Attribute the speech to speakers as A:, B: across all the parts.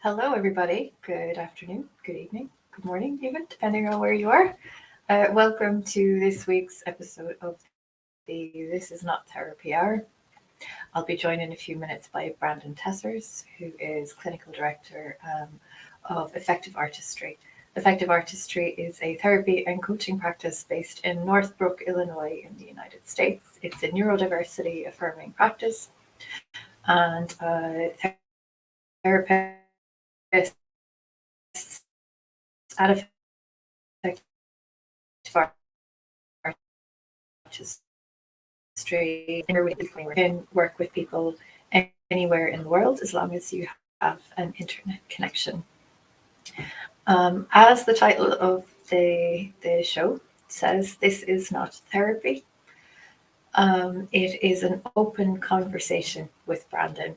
A: Hello, everybody. Good afternoon, good evening, good morning, even, depending on where you are. Welcome to this week's episode of the This Is Not Therapy Hour. I'll be joined in a few minutes by Brandon Tessers, who is Clinical Director of Effective Artistry. Effective Artistry is a therapy and coaching practice based in Northbrook, Illinois, in the United States. It's a neurodiversity-affirming practice, and therapists at Effective Artistry can work with people anywhere in the world as long as you have an internet connection. As the title of the show says, this is not therapy. It is an open conversation with Brandon.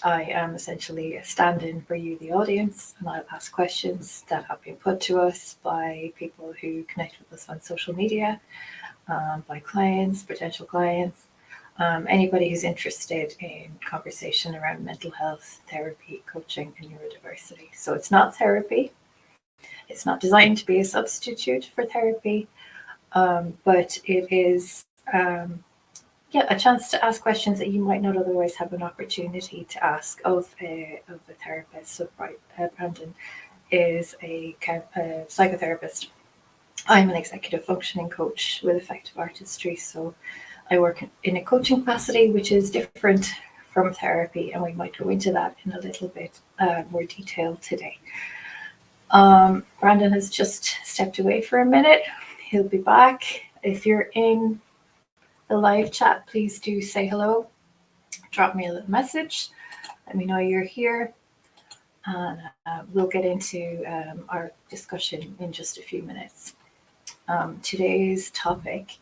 A: I am essentially a stand-in for you, the audience, and I'll ask questions that have been put to us by people who connect with us on social media, by clients, potential clients, anybody who's interested in conversation around mental health, therapy, coaching, and neurodiversity. So it's not therapy. It's not designed to be a substitute for therapy, but it is a chance to ask questions that you might not otherwise have an opportunity to ask of a therapist. So Brandon is a psychotherapist. I'm an executive functioning coach with Effective Artistry, so I work in a coaching capacity, which is different from therapy, and we might go into that in a little bit more detail today. Brandon has just stepped away for a minute. He'll be back. If you're in the live chat, please do say hello. Drop me a little message. Let me know you're here. And we'll get into our discussion in just a few minutes. Today's topic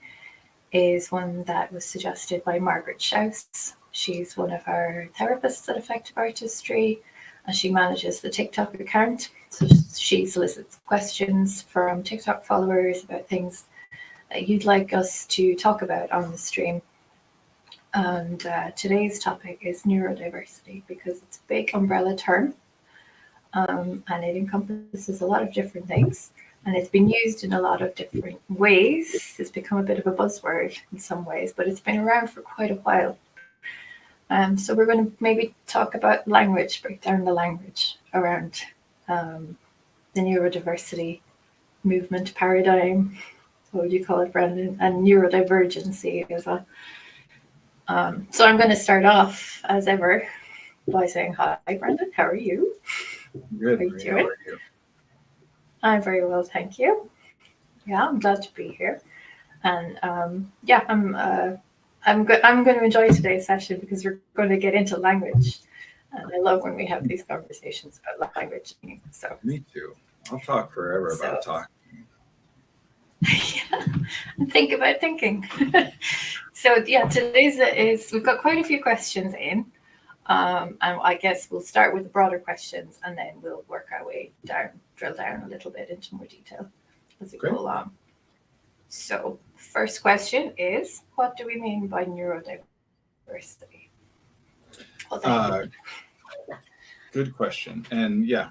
A: is one that was suggested by Margaret Schaus. She's one of our therapists at Effective Artistry, and she manages the TikTok account. So she solicits questions from TikTok followers about things that you'd like us to talk about on the stream. And today's topic is neurodiversity, because it's a big umbrella term, and it encompasses a lot of different things, and it's been used in a lot of different ways. It's become a bit of a buzzword in some ways, but it's been around for quite a while. So we're going to maybe talk about language, break down the language around the neurodiversity movement paradigm. What would you call it, Brandon? And neurodivergency as well. So I'm going to start off, as ever, by saying hi, Brandon. How are you?
B: Good.
A: How are you doing?
B: How are you?
A: I'm very well, thank you. Yeah, I'm glad to be here. And I'm going to enjoy today's session because we're going to get into language. And I love when we have these conversations about language. So
B: Me too. I'll talk forever about talking.
A: Yeah, think about thinking. So today's we've got quite a few questions in, and I guess we'll start with the broader questions, and then we'll work our way down, drill down a little bit into more detail as we go along. So first question is, what do we mean by neurodiversity?
B: Good question. And yeah,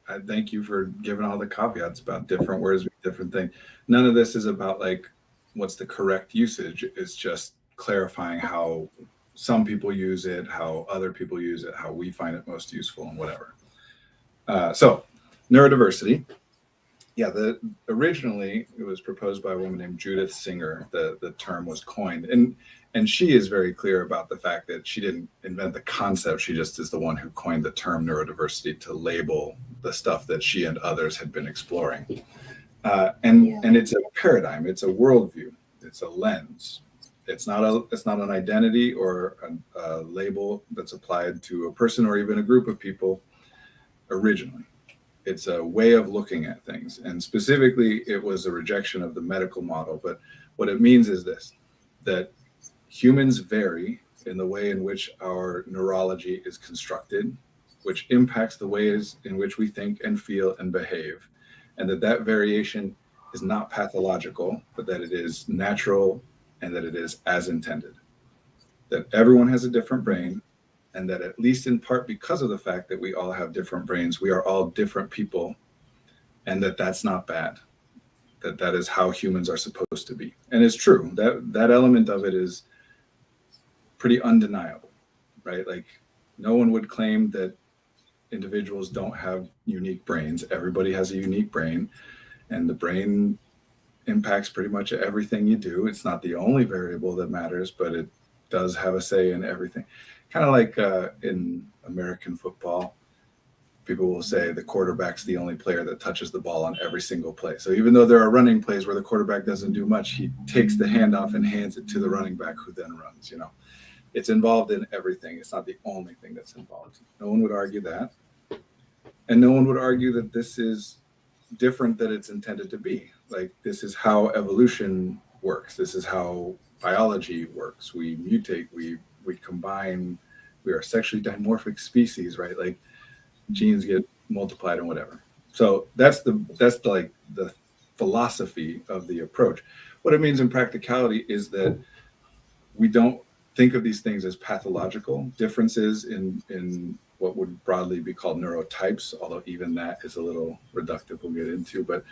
B: I thank you for giving all the caveats about different words, different things. None of this is about like what's the correct usage. It's just clarifying how some people use it, how other people use it, how we find it most useful, and whatever. So neurodiversity. Yeah, originally it was proposed by a woman named Judith Singer. The term was coined, and she is very clear about the fact that she didn't invent the concept. She just is the one who coined the term neurodiversity to label the stuff that she and others had been exploring. And it's a paradigm, it's a worldview, it's a lens. It's not an identity or a label that's applied to a person or even a group of people originally. It's a way of looking at things. And specifically, it was a rejection of the medical model. But what it means is this, that humans vary in the way in which our neurology is constructed, which impacts the ways in which we think and feel and behave. And that variation is not pathological, but that it is natural and that it is as intended. That everyone has a different brain, and that at least in part because of the fact that we all have different brains, we are all different people, and that that's not bad, that that is how humans are supposed to be. And it's true, that element of it is pretty undeniable, right? Like, no one would claim that individuals don't have unique brains. Everybody has a unique brain, and the brain impacts pretty much everything you do. It's not the only variable that matters, but it does have a say in everything. Kind of like in American football, people will say the quarterback's the only player that touches the ball on every single play. So even though there are running plays where the quarterback doesn't do much, he takes the handoff and hands it to the running back, who then runs. You know, it's involved in everything. It's not the only thing that's involved. No one would argue that. And no one would argue that this is different than it's intended to be. Like, this is how evolution works. This is how biology works. We mutate, we combine, we are a sexually dimorphic species, right? Like, genes get multiplied and whatever. So that's the like the philosophy of the approach. What it means in practicality is that we don't think of these things as pathological differences in what would broadly be called neurotypes, although even that is a little reductive, we'll get into. But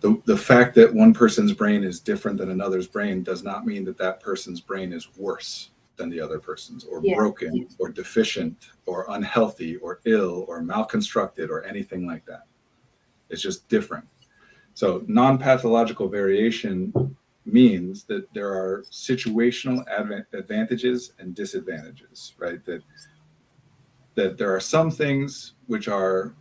B: the fact that one person's brain is different than another's brain does not mean that that person's brain is worse than the other person's, or broken, or deficient, or unhealthy, or ill, or malconstructed, or anything like that. It's just different. So non-pathological variation means that there are situational advantages and disadvantages, right? That there are some things which are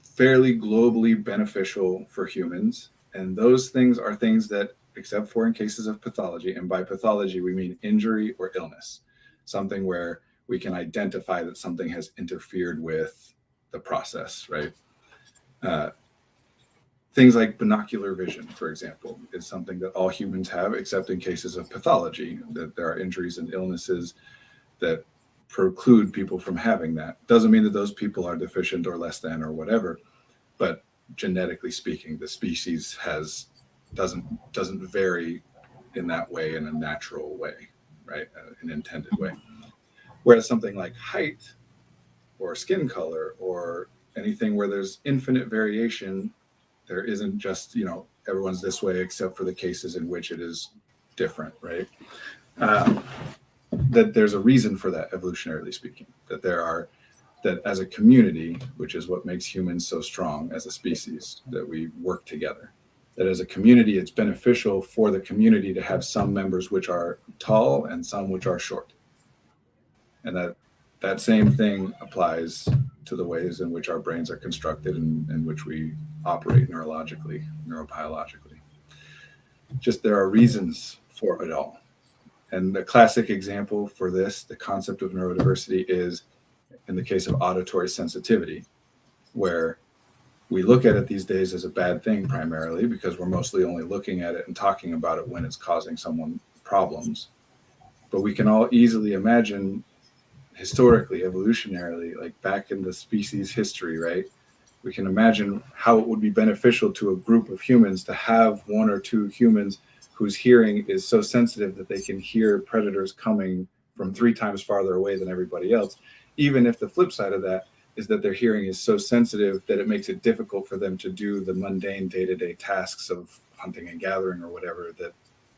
B: fairly globally beneficial for humans, and those things are things that, except for in cases of pathology, and by pathology we mean injury or illness, something where we can identify that something has interfered with the process, right? Things like binocular vision, for example, is something that all humans have, except in cases of pathology, that there are injuries and illnesses that preclude people from having that. Doesn't mean that those people are deficient or less than or whatever, but genetically speaking, the species doesn't vary in that way, in a natural way, right? An intended way. Whereas something like height or skin color or anything where there's infinite variation, there isn't just, everyone's this way except for the cases in which it is different, right? That there's a reason for that, evolutionarily speaking, that as a community, which is what makes humans so strong as a species, that we work together, that as a community, it's beneficial for the community to have some members which are tall and some which are short. And that same thing applies to the ways in which our brains are constructed and in which we operate neurologically, neurobiologically. Just there are reasons for it all. And the classic example for this, the concept of neurodiversity, is in the case of auditory sensitivity, where we look at it these days as a bad thing primarily because we're mostly only looking at it and talking about it when it's causing someone problems. But we can all easily imagine historically, evolutionarily, like back in the species history, right? We can imagine how it would be beneficial to a group of humans to have one or two humans whose hearing is so sensitive that they can hear predators coming from 3 times farther away than everybody else, even if the flip side of that is that their hearing is so sensitive that it makes it difficult for them to do the mundane day-to-day tasks of hunting and gathering or whatever that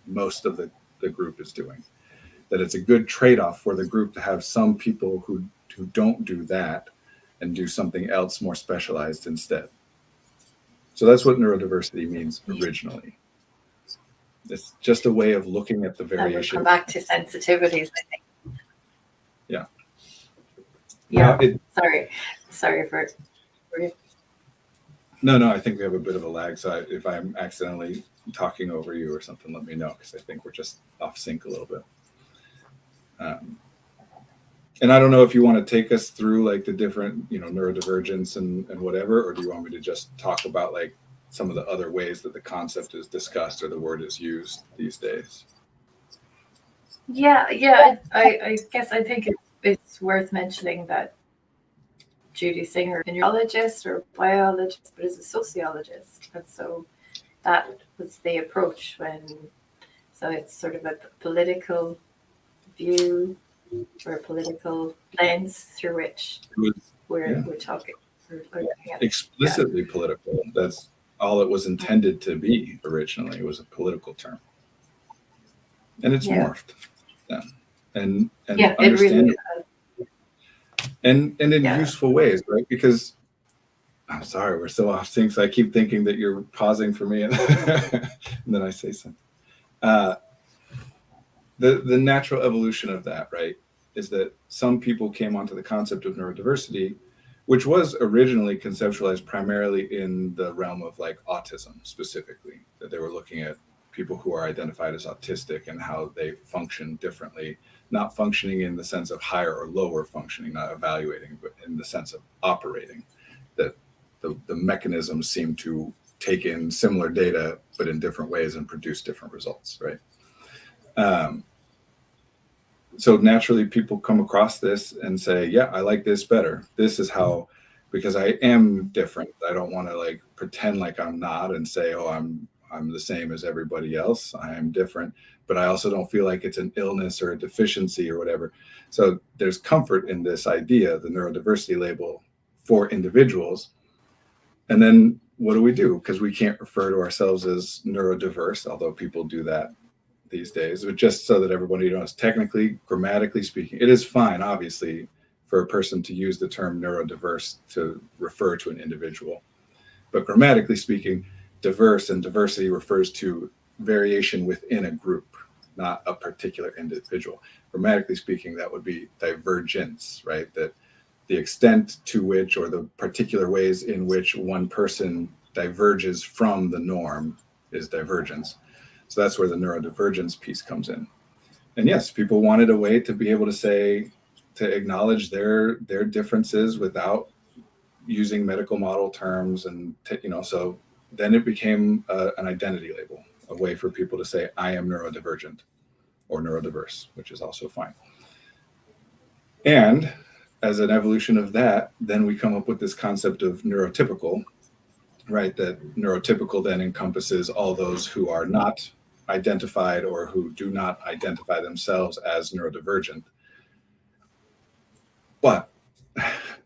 B: most of the group is doing. That it's a good trade-off for the group to have some people who don't do that and do something else more specialized instead. So that's what neurodiversity means originally. It's just a way of looking at the variation.
A: We'll come back to sensitivities, I think.
B: Yeah.
A: Yeah. Sorry for
B: No, I think we have a bit of a lag. So if I'm accidentally talking over you or something, let me know, because I think we're just off sync a little bit. And I don't know if you want to take us through like the different, neurodivergence and whatever, or do you want me to just talk about like some of the other ways that the concept is discussed or the word is used these days?
A: Yeah. I guess I think it's worth mentioning that Judy Singer is a neurologist or biologist, but is a sociologist. And so that was the approach so it's sort of a political view or a political lens through which
B: It was
A: we're talking.
B: explicitly political. That's all it was intended to be originally. It was a political term, and it's morphed. Yeah. And
A: it really
B: and in useful ways, right? Because I'm sorry, we're so off sync, so I keep thinking that you're pausing for me, and then I say something. The natural evolution of that, right, is that some people came onto the concept of neurodiversity, which was originally conceptualized primarily in the realm of like autism specifically, that they were looking at people who are identified as autistic and how they function differently, not functioning in the sense of higher or lower functioning, not evaluating, but in the sense of operating, that the mechanisms seem to take in similar data, but in different ways and produce different results, right? So naturally people come across this and say, yeah, I like this better. This is how, because I am different. I don't want to like pretend like I'm not and say, oh, I'm the same as everybody else. I am different, but I also don't feel like it's an illness or a deficiency or whatever. So there's comfort in this idea, the neurodiversity label for individuals. And then what do we do? Because we can't refer to ourselves as neurodiverse, although people do that these days, but just so that everybody knows, technically, grammatically speaking, it is fine, obviously, for a person to use the term neurodiverse to refer to an individual. But grammatically speaking, diverse and diversity refers to variation within a group, not a particular individual. Grammatically speaking, that would be divergence, right? That the extent to which, or the particular ways in which one person diverges from the norm is divergence. So that's where the neurodivergence piece comes in. And yes, people wanted a way to be able to say, to acknowledge their differences without using medical model terms. And, so then it became an identity label, a way for people to say, I am neurodivergent or neurodiverse, which is also fine. And as an evolution of that, then we come up with this concept of neurotypical, right? That neurotypical then encompasses all those who are not identified or who do not identify themselves as neurodivergent. But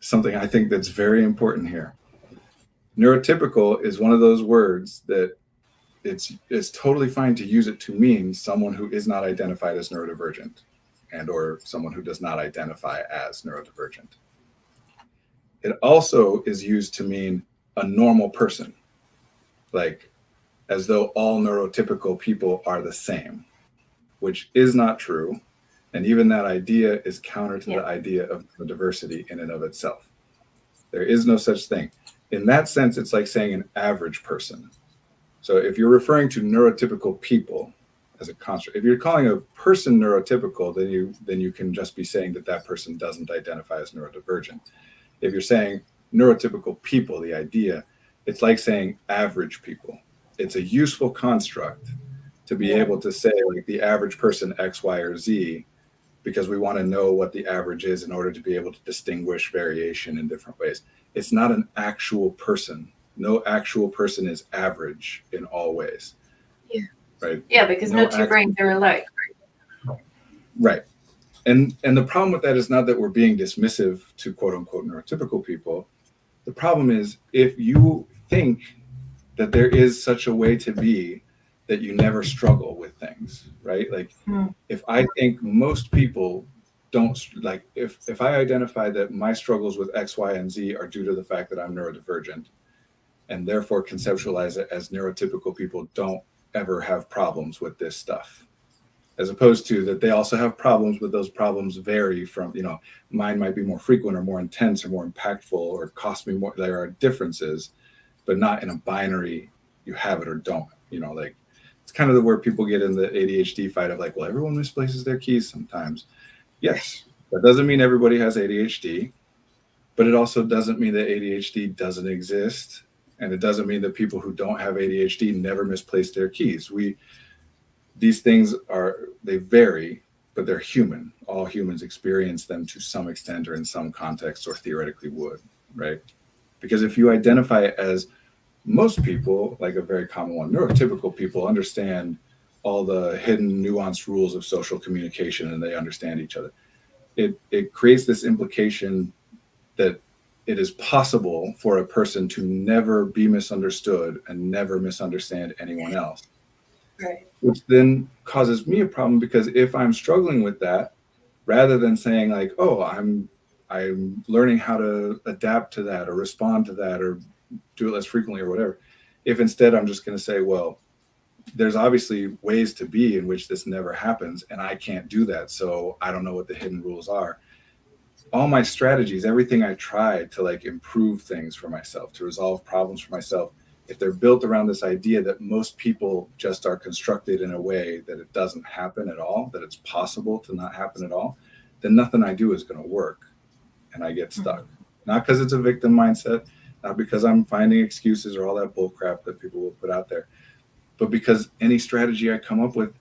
B: something I think that's very important here. Neurotypical is one of those words that it's totally fine to use it to mean someone who is not identified as neurodivergent and or someone who does not identify as neurodivergent. It also is used to mean a normal person, like as though all neurotypical people are the same, which is not true. And even that idea is counter to the idea of diversity in and of itself. There is no such thing. In that sense, it's like saying an average person. So if you're referring to neurotypical people as a construct, if you're calling a person neurotypical, then you can just be saying that person doesn't identify as neurodivergent. If you're saying neurotypical people, the idea, it's like saying average people. It's a useful construct to be able to say like the average person X, Y, or Z, because we want to know what the average is in order to be able to distinguish variation in different ways. It's not an actual person. No actual person is average in all ways.
A: Yeah.
B: Right.
A: Yeah, because no two brains are alike.
B: Right. And the problem with that is not that we're being dismissive to quote unquote neurotypical people. The problem is if you think that there is such a way to be that you never struggle with things, right? Like if I think most people don't, like if I identify that my struggles with X, Y, and Z are due to the fact that I'm neurodivergent and therefore conceptualize it as neurotypical people don't ever have problems with this stuff, as opposed to that they also have problems, but those problems vary from, mine might be more frequent or more intense or more impactful or cost me more. There are differences, but not in a binary, you have it or don't, like it's kind of where people get in the ADHD fight of like, well, everyone misplaces their keys sometimes. Yes, that doesn't mean everybody has ADHD, but it also doesn't mean that ADHD doesn't exist. And it doesn't mean that people who don't have ADHD never misplace their keys. These things they vary, but they're human. All humans experience them to some extent or in some context or theoretically would, right? Because if you identify as most people, like a very common one, neurotypical people understand all the hidden nuanced rules of social communication and they understand each other. it creates this implication that it is possible for a person to never be misunderstood and never misunderstand anyone else.
A: Right.
B: Which then causes me a problem, because if I'm struggling with that, rather than saying like, oh, I'm learning how to adapt to that or respond to that or do it less frequently or whatever, if instead I'm just going to say, well, there's obviously ways to be in which this never happens, and I can't do that, so I don't know what the hidden rules are. All my strategies, everything I tried to like improve things for myself, to resolve problems for myself, if they're built around this idea that most people just are constructed in a way that it doesn't happen at all, that it's possible to not happen at all, then nothing I do is going to work, and I get stuck. Not because it's a victim mindset, not because I'm finding excuses or all that bull crap that people will put out there, but because any strategy I come up with,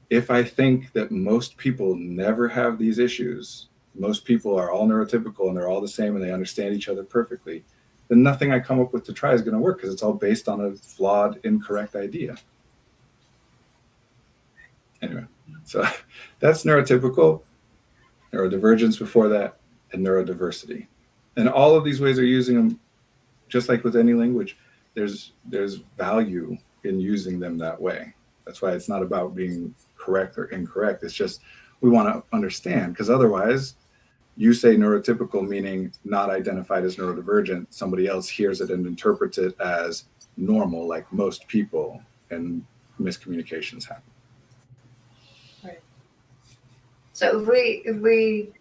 B: if I think that most people never have these issues, most people are all neurotypical and they're all the same and they understand each other perfectly, then nothing I come up with to try is going to work, because it's all based on a flawed, incorrect idea. Anyway, so that's neurotypical, neurodivergence before that, and neurodiversity. And all of these ways are using them, just like with any language, there's value in using them that way. That's why it's not about being correct or incorrect. It's just we want to understand, because otherwise you say neurotypical, meaning not identified as neurodivergent. Somebody else hears it and interprets it as normal, like most people, and miscommunications happen.
A: Right. So if we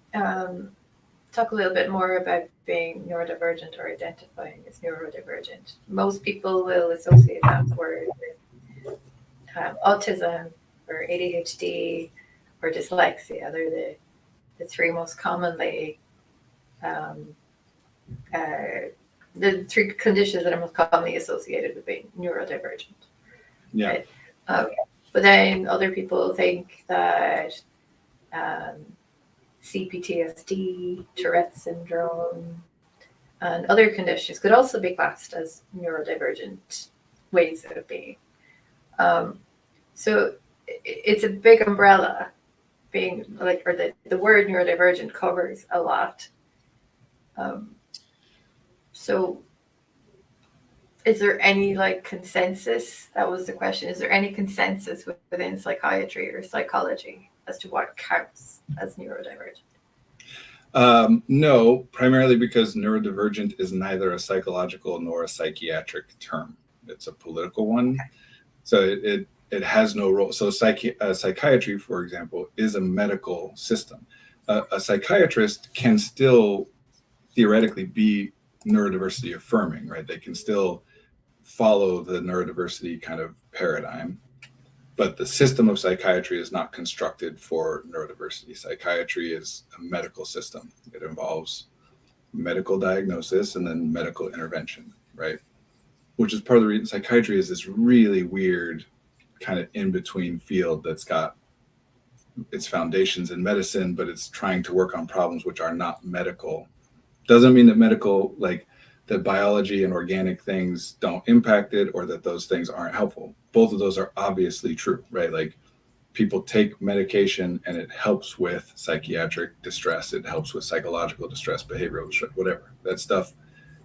A: talk a little bit more about being neurodivergent or identifying as neurodivergent, most people will associate that word with autism or ADHD or dyslexia. They're the three most commonly the three conditions that are most commonly associated with being neurodivergent.
B: Yeah.
A: Right? But then other people think that CPTSD, Tourette's syndrome, and other conditions could also be classed as neurodivergent ways of being. So it's a big umbrella, being like, or the word neurodivergent covers a lot. So is there any like consensus? That was the question. Is there any consensus within psychiatry or psychology as to what counts as neurodivergent?
B: No, primarily because neurodivergent is neither a psychological nor a psychiatric term. It's a political one. So it has no role. So psychiatry, for example, is a medical system. A psychiatrist can still theoretically be neurodiversity affirming, right? They can still follow the neurodiversity kind of paradigm, but the system of psychiatry is not constructed for neurodiversity. Psychiatry is a medical system. It involves medical diagnosis and then medical intervention, right? Which is part of the reason psychiatry is this really weird kind of in-between field that's got its foundations in medicine, but it's trying to work on problems which are not medical. Doesn't mean that medical, like that biology and organic things don't impact it or that those things aren't helpful. Both of those are obviously true, right? Like people take medication and it helps with psychiatric distress. It helps with psychological distress, behavioral distress, whatever. That stuff,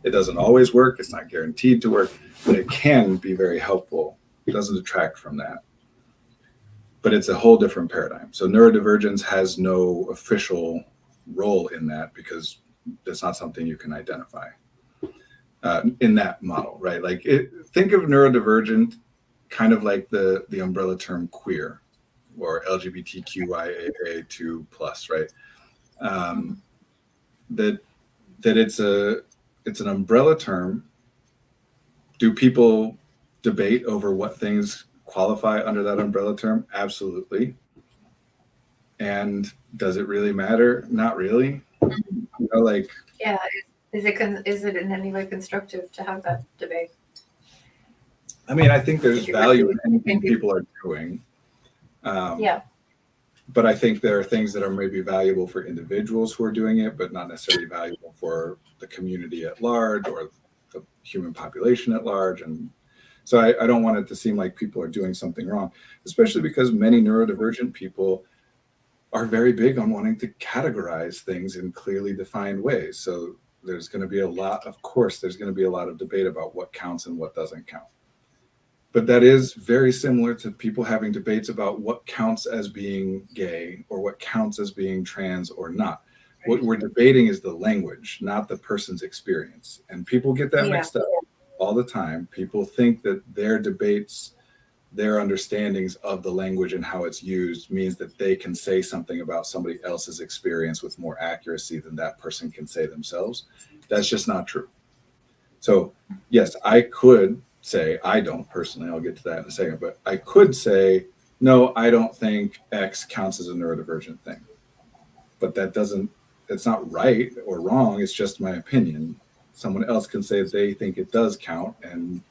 B: it doesn't always work. It's not guaranteed to work, but it can be very helpful. It doesn't detract from that. But it's a whole different paradigm. So neurodivergence has no official role in that because that's not something you can identify in that model, right? Like think of neurodivergent kind of like the umbrella term queer or LGBTQIA2+, right? That it's an umbrella term. Do people debate over what things qualify under that umbrella term? Absolutely. And does it really matter? Not really. You know, like,
A: yeah, is it in any way constructive to have that debate?
B: I mean, I think there's value in anything people are doing.
A: Yeah.
B: But I think there are things that are maybe valuable for individuals who are doing it, but not necessarily valuable for the community at large or the human population at large. And so I don't want it to seem like people are doing something wrong, especially because many neurodivergent people are very big on wanting to categorize things in clearly defined ways. So there's going to be of course, there's going to be a lot of debate about what counts and what doesn't count. But that is very similar to people having debates about what counts as being gay or what counts as being trans or not. What we're debating is the language, not the person's experience. And people get that mixed up all the time. People think that their debates, their understandings of the language and how it's used means that they can say something about somebody else's experience with more accuracy than that person can say themselves. That's just not true. So yes, I could say, I don't personally, I'll get to that in a second, but I could say, no, I don't think X counts as a neurodivergent thing. But it's not right or wrong. It's just my opinion. Someone else can say they think it does count, and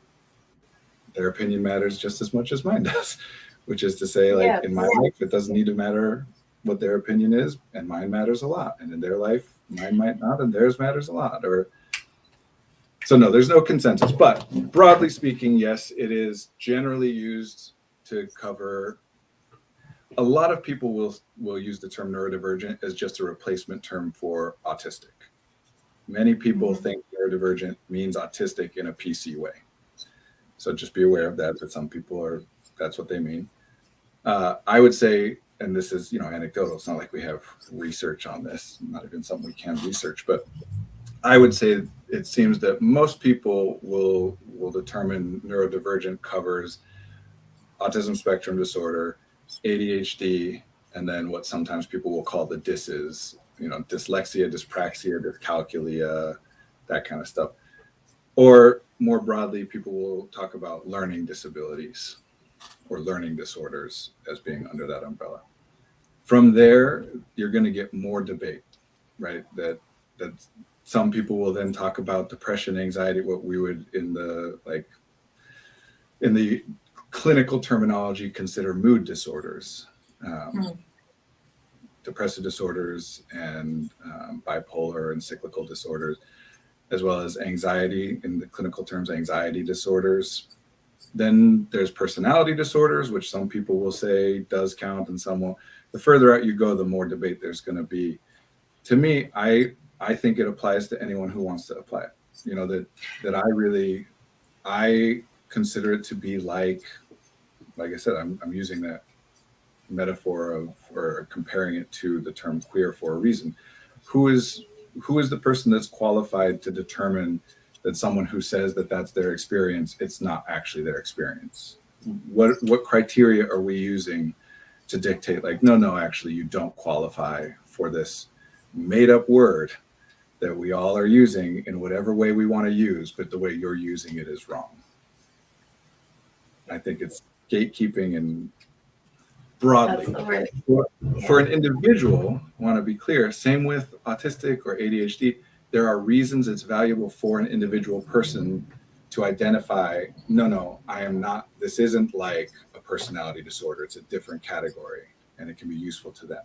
B: their opinion matters just as much as mine does, which is to say, like, in my life, it doesn't need to matter what their opinion is, and mine matters a lot. And in their life, mine might not, and theirs matters a lot. So no, there's no consensus. But broadly speaking, yes, it is generally used to cover. A lot of people will use the term neurodivergent as just a replacement term for autistic. Many people think neurodivergent means autistic in a PC way. So just be aware of that some people that's what they mean. I would say, and this is, anecdotal, it's not like we have research on this, not even something we can research, but I would say it seems that most people will determine neurodivergent covers autism spectrum disorder, ADHD, and then what sometimes people will call the DISs, dyslexia, dyspraxia, dyscalculia, that kind of stuff. Or more broadly, people will talk about learning disabilities or learning disorders as being under that umbrella. From there, you're going to get more debate, right? That some people will then talk about depression, anxiety, what we would in the clinical terminology consider mood disorders, depressive disorders, and bipolar and cyclical disorders, as well as anxiety, in the clinical terms, anxiety disorders. Then there's personality disorders, which some people will say does count and some won't. The further out you go, the more debate there's going to be. To me, I think it applies to anyone who wants to apply it. I consider it to be like I said, I'm using that metaphor or comparing it to the term queer for a reason. Who is the person that's qualified to determine that someone who says that that's their experience, it's not actually their experience? What criteria are we using to dictate, like, no, actually, you don't qualify for this made up word that we all are using in whatever way we want to use, but the way you're using it is wrong. I think it's gatekeeping, and broadly for an individual, I want to be clear, same with autistic or ADHD, there are reasons it's valuable for an individual person to identify, no, I am not, this isn't like a personality disorder, it's a different category, and it can be useful to them.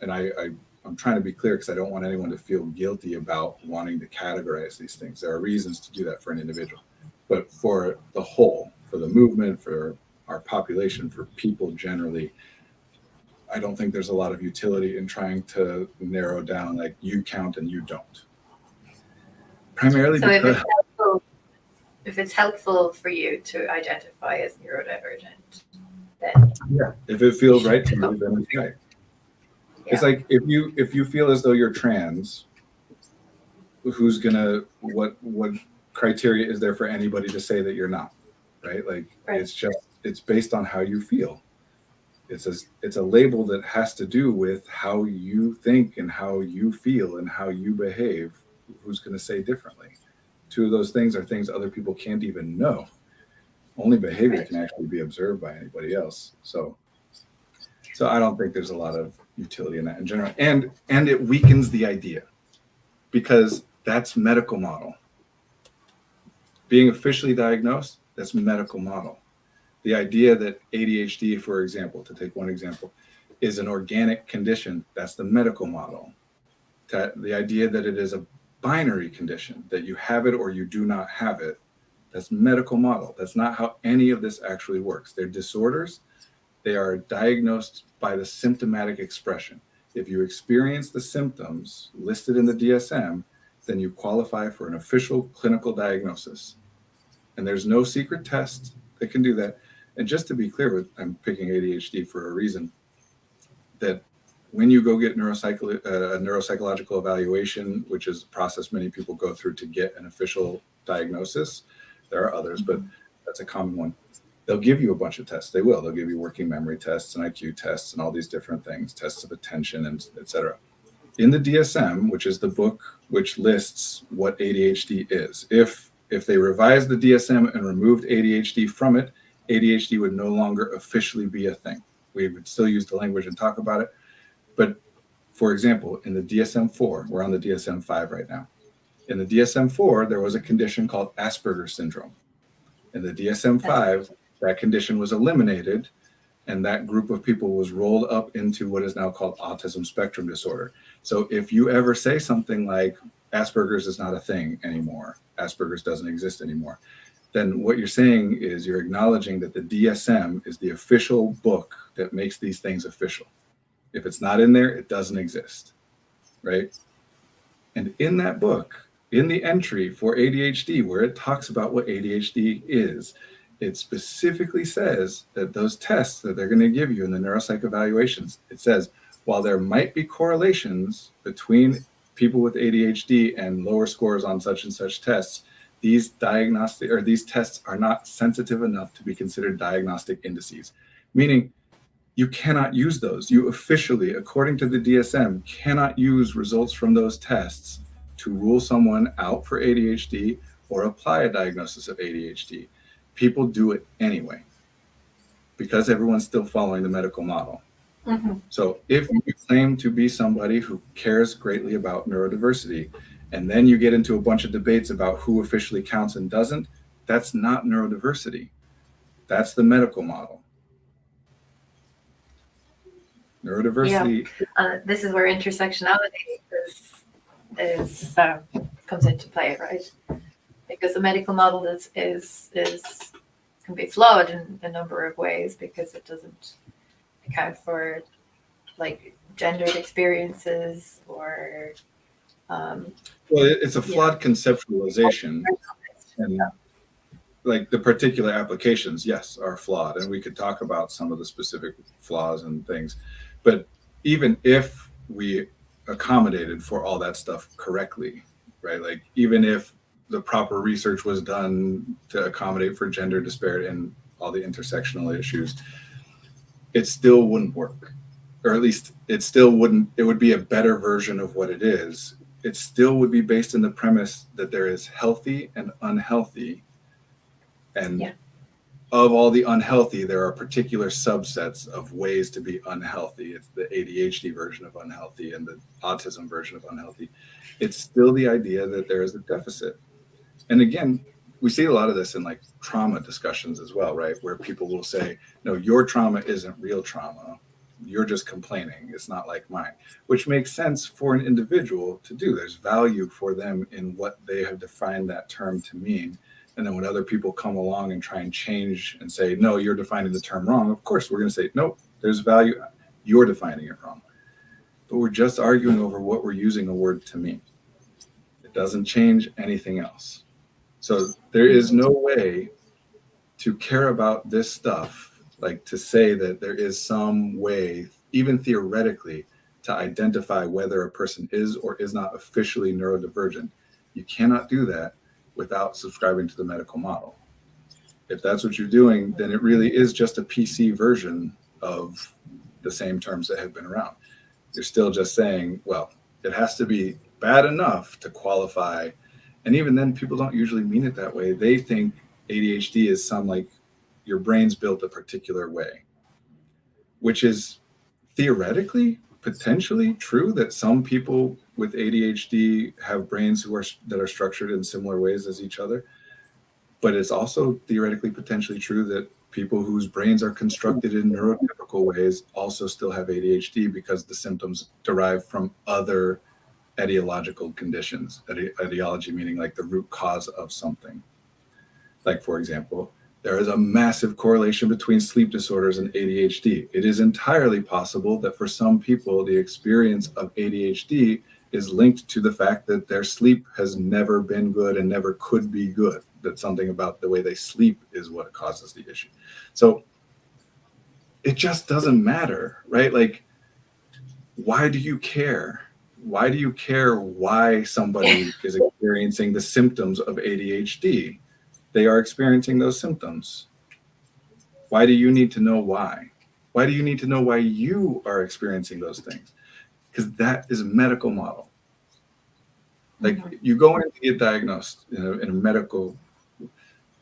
B: And I'm trying to be clear because I don't want anyone to feel guilty about wanting to categorize these things. There are reasons to do that for an individual, but for the whole, for the movement, for our population, for people generally, I don't think there's a lot of utility in trying to narrow down, like, you count and you don't. Primarily so because
A: if it's helpful for you to identify as neurodivergent, then
B: if it feels right to you, then it's right. Yeah. It's like if you feel as though you're trans, who's gonna what criteria is there for anybody to say that you're not, right? Like it's based on how you feel. It's a label that has to do with how you think and how you feel and how you behave. Who's going to say differently? Two of those things are things other people can't even know. Only behavior can actually be observed by anybody else. So I don't think there's a lot of utility in that in general. And it weakens the idea because that's medical model. Being officially diagnosed, that's medical model. The idea that ADHD, for example, to take one example, is an organic condition, that's the medical model. The idea that it is a binary condition, that you have it or you do not have it, that's medical model. That's not how any of this actually works. They're disorders. They are diagnosed by the symptomatic expression. If you experience the symptoms listed in the DSM, then you qualify for an official clinical diagnosis. And there's no secret test that can do that. And just to be clear, I'm picking ADHD for a reason, that when you go get a neuropsychological evaluation, which is a process many people go through to get an official diagnosis, there are others, but that's a common one. They'll give you a bunch of tests. They'll give you working memory tests and IQ tests and all these different things, tests of attention, and et cetera. In the DSM, which is the book which lists what ADHD is, if they revised the DSM and removed ADHD from it, ADHD would no longer officially be a thing. We would still use the language and talk about it. But for example, in the DSM-4, we're on the DSM-5 right now. In the DSM-4, there was a condition called Asperger's syndrome. In the DSM-5, that condition was eliminated, and that group of people was rolled up into what is now called autism spectrum disorder. So if you ever say something like Asperger's is not a thing anymore, Asperger's doesn't exist anymore, then what you're saying is you're acknowledging that the DSM is the official book that makes these things official. If it's not in there, it doesn't exist, right? And in that book, in the entry for ADHD, where it talks about what ADHD is, it specifically says that those tests that they're going to give you in the neuropsych evaluations, it says, while there might be correlations between people with ADHD and lower scores on such and such tests, these tests are not sensitive enough to be considered diagnostic indices, meaning you cannot use those. You officially, according to the DSM, cannot use results from those tests to rule someone out for ADHD or apply a diagnosis of ADHD. People do it anyway because everyone's still following the medical model. Mm-hmm. So if you claim to be somebody who cares greatly about neurodiversity, and then you get into a bunch of debates about who officially counts and doesn't, that's not neurodiversity. That's the medical model. Neurodiversity.
A: Yeah. This is where intersectionality comes into play, right? Because the medical model can be flawed in a number of ways because it doesn't account for like gendered experiences or
B: it's a flawed conceptualization, and like the particular applications, yes, are flawed, and we could talk about some of the specific flaws and things. But even if we accommodated for all that stuff correctly, right? Like even if the proper research was done to accommodate for gender disparity and all the intersectional issues, it still wouldn't work. Or at least it would be a better version of what it is. It still would be based on the premise that there is healthy and unhealthy. And of all the unhealthy, there are particular subsets of ways to be unhealthy. It's the ADHD version of unhealthy and the autism version of unhealthy. It's still the idea that there is a deficit. And again, we see a lot of this in like trauma discussions as well, right? Where people will say, no, your trauma isn't real trauma. You're just complaining. It's not like mine, which makes sense for an individual to do. There's value for them in what they have defined that term to mean. And then when other people come along and try and change and say, no, you're defining the term wrong, of course, we're going to say, nope, there's value. You're defining it wrong. But we're just arguing over what we're using a word to mean. It doesn't change anything else. So there is no way to care about this stuff, like to say that there is some way, even theoretically, to identify whether a person is or is not officially neurodivergent. You cannot do that without subscribing to the medical model. If that's what you're doing, then it really is just a PC version of the same terms that have been around. You're still just saying, well, it has to be bad enough to qualify. And even then, people don't usually mean it that way. They think ADHD is some like your brain's built a particular way, which is theoretically, potentially true that some people with ADHD have brains that are structured in similar ways as each other. But it's also theoretically potentially true that people whose brains are constructed in neurotypical ways also still have ADHD because the symptoms derive from other etiological conditions. Etiology meaning like the root cause of something. Like, for example, There is a massive correlation between sleep disorders and ADHD. It is entirely possible that for some people, the experience of ADHD is linked to the fact that their sleep has never been good and never could be good. That something about the way they sleep is what causes the issue. So it just doesn't matter, right? Like, why do you care? Why do you care why somebody is experiencing the symptoms of ADHD? They are experiencing those symptoms. Why do you need to know why? Why do you need to know why you are experiencing those things? Because that is a medical model. Like, you go in to get diagnosed in a medical,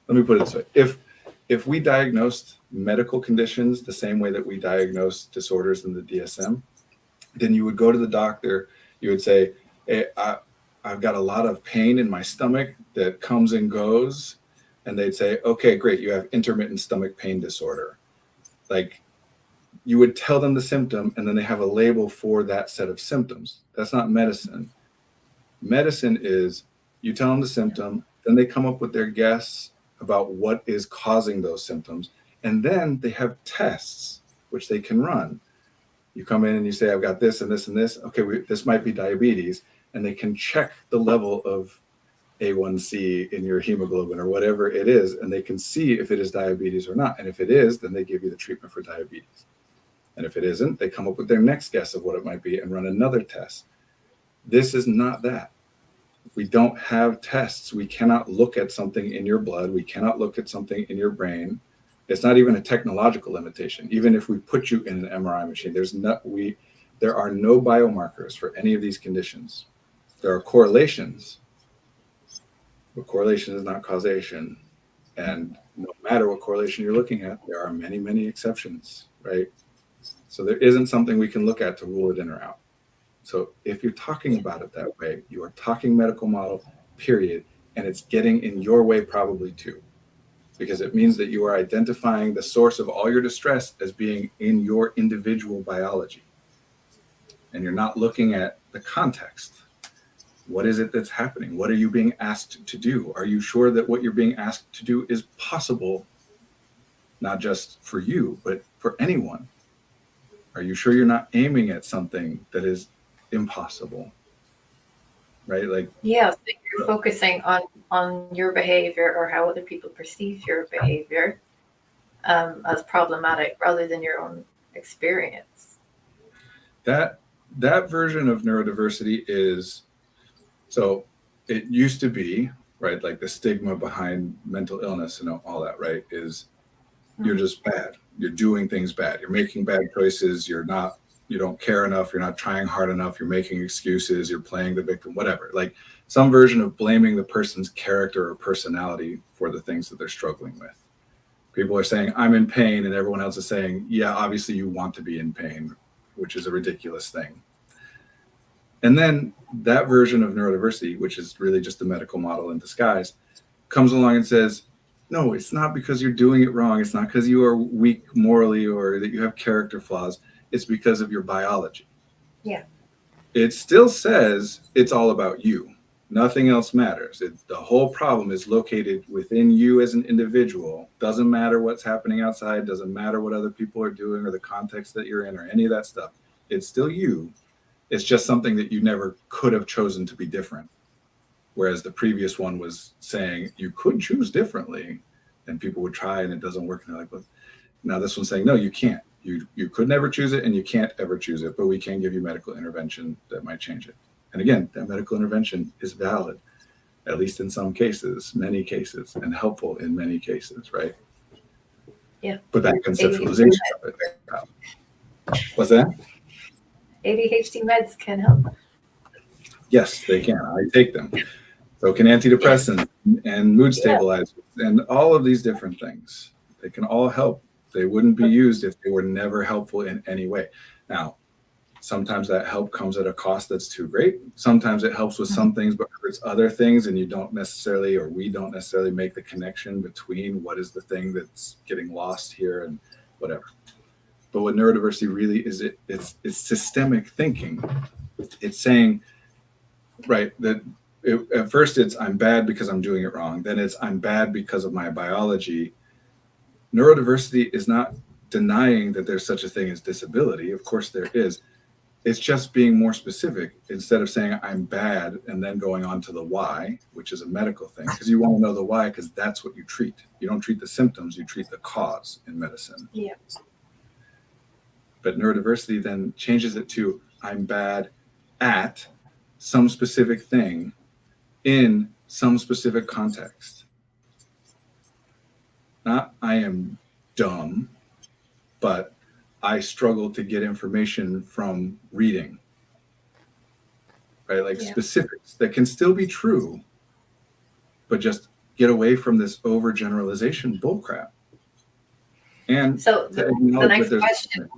B: let me put it this way. If we diagnosed medical conditions the same way that we diagnose disorders in the DSM, then you would go to the doctor, you would say, hey, I've got a lot of pain in my stomach that comes and goes. And they'd say, okay, great, you have intermittent stomach pain disorder. Like, you would tell them the symptom, and then they have a label for that set of symptoms. That's not medicine. Medicine is, you tell them the symptom, then they come up with their guess about what is causing those symptoms. And then they have tests, which they can run. You come in and you say, I've got this and this and this. Okay, this might be diabetes. And they can check the level of A1C in your hemoglobin or whatever it is, and they can see if it is diabetes or not. And if it is, then they give you the treatment for diabetes. And if it isn't, they come up with their next guess of what it might be and run another test. This is not that. We don't have tests. We cannot look at something in your blood. We cannot look at something in your brain. It's not even a technological limitation. Even if we put you in an MRI machine, there are no biomarkers for any of these conditions. There are correlations, but correlation is not causation. And no matter what correlation you're looking at, there are many, many exceptions, right? So there isn't something we can look at to rule it in or out. So if you're talking about it that way, you are talking medical model, period. And it's getting in your way probably too, because it means that you are identifying the source of all your distress as being in your individual biology. And you're not looking at the context. What is it that's happening? What are you being asked to do? Are you sure that what you're being asked to do is possible, not just for you, but for anyone? Are you sure you're not aiming at something that is impossible? Right? Like,
A: yeah, so you're focusing on your behavior or how other people perceive your behavior as problematic rather than your own experience.
B: That version of neurodiversity is, so it used to be, right, like the stigma behind mental illness and all that, right, is you're just bad. You're doing things bad. You're making bad choices. You don't care enough. You're not trying hard enough. You're making excuses. You're playing the victim, whatever. Like some version of blaming the person's character or personality for the things that they're struggling with. People are saying, I'm in pain, and everyone else is saying, yeah, obviously you want to be in pain, which is a ridiculous thing. And then that version of neurodiversity, which is really just a medical model in disguise, comes along and says, no, it's not because you're doing it wrong. It's not because you are weak morally or that you have character flaws. It's because of your biology.
A: Yeah.
B: It still says it's all about you. Nothing else matters. The whole problem is located within you as an individual. Doesn't matter what's happening outside. Doesn't matter what other people are doing or the context that you're in or any of that stuff. It's still you. It's just something that you never could have chosen to be different. Whereas the previous one was saying you could choose differently, and people would try and it doesn't work. And they're like, well, now this one's saying, no, you can't. You could never choose it and you can't ever choose it, but we can give you medical intervention that might change it. And again, that medical intervention is valid, at least in some cases, many cases, and helpful in many cases, right?
A: Yeah.
B: But that conceptualization of it. What's that?
A: ADHD meds can help.
B: Yes, they can. I take them. So can antidepressants and mood stabilizers and all of these different things. They can all help. They wouldn't be used if they were never helpful in any way. Now, sometimes that help comes at a cost that's too great. Sometimes it helps with some things, but hurts other things, and you don't necessarily, or we don't necessarily make the connection between what is the thing that's getting lost here and whatever. But what neurodiversity really is, it's systemic thinking. It's saying, right, that at first it's I'm bad because I'm doing it wrong. Then it's I'm bad because of my biology. Neurodiversity is not denying that there's such a thing as disability. Of course there is. It's just being more specific instead of saying I'm bad and then going on to the why, which is a medical thing, because you want to know the why, because that's what you treat. You don't treat the symptoms, you treat the cause in medicine.
A: Yeah.
B: But neurodiversity then changes it to I'm bad at some specific thing in some specific context. Not I am dumb, but I struggle to get information from reading, right? Like specifics that can still be true, but just get away from this overgeneralization bullcrap. And
A: so the next question,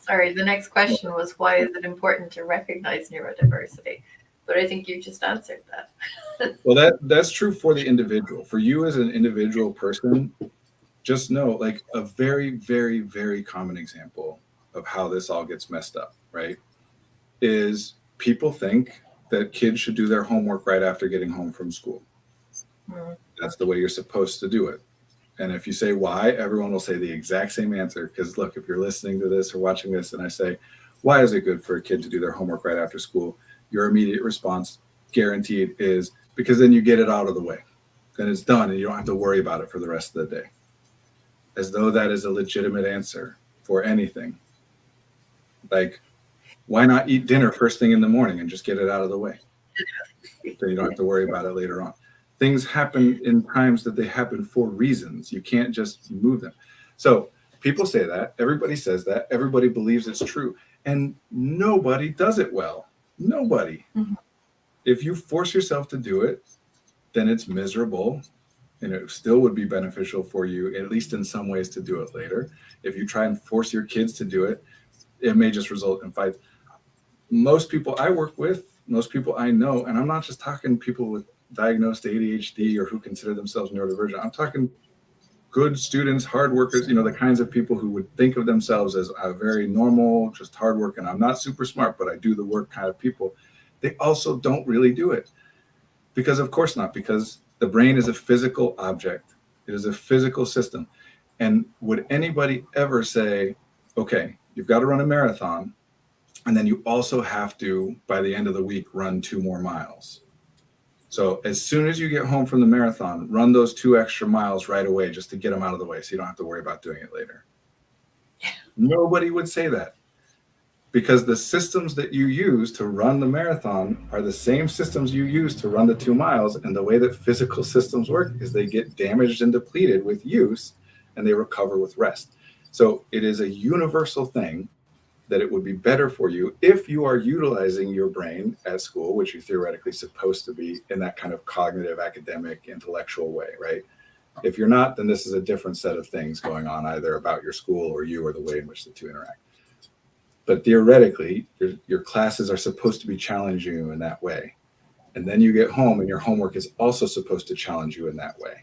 A: the next question was, why is it important to recognize neurodiversity? But I think you just answered that.
B: Well, that's true for the individual. For you as an individual person, just know, like, a very, very, very common example of how this all gets messed up, right, is people think that kids should do their homework right after getting home from school. That's the way you're supposed to do it. And if you say why, everyone will say the exact same answer. Because look, if you're listening to this or watching this and I say, why is it good for a kid to do their homework right after school? Your immediate response, guaranteed, is because then you get it out of the way. Then it's done and you don't have to worry about it for the rest of the day. As though that is a legitimate answer for anything. Like, why not eat dinner first thing in the morning and just get it out of the way? So you don't have to worry about it later on. Things happen in times that they happen for reasons. You can't just move them. So people say that. Everybody says that. Everybody believes it's true. And nobody does it well. Nobody. Mm-hmm. If you force yourself to do it, then it's miserable. And it still would be beneficial for you, at least in some ways, to do it later. If you try and force your kids to do it, it may just result in fights. Most people I work with, most people I know, and I'm not just talking people with diagnosed ADHD or who consider themselves neurodivergent. I'm talking good students, hard workers, the kinds of people who would think of themselves as a very normal, just hard work, and I'm not super smart, but I do the work kind of people. They also don't really do it. Because of course not, because the brain is a physical object. It is a physical system. And would anybody ever say, okay, you've got to run a marathon, and then you also have to, by the end of the week, run 2 more miles. So as soon as you get home from the marathon, run those 2 extra miles right away just to get them out of the way so you don't have to worry about doing it later. Nobody would say that. Because the systems that you use to run the marathon are the same systems you use to run the 2 miles. And the way that physical systems work is they get damaged and depleted with use and they recover with rest. So it is a universal thing that it would be better for you if you are utilizing your brain at school, which you're theoretically supposed to be in that kind of cognitive, academic, intellectual way, right? If you're not, then this is a different set of things going on, either about your school or you or the way in which the two interact. But theoretically, your classes are supposed to be challenging you in that way. And then you get home and your homework is also supposed to challenge you in that way.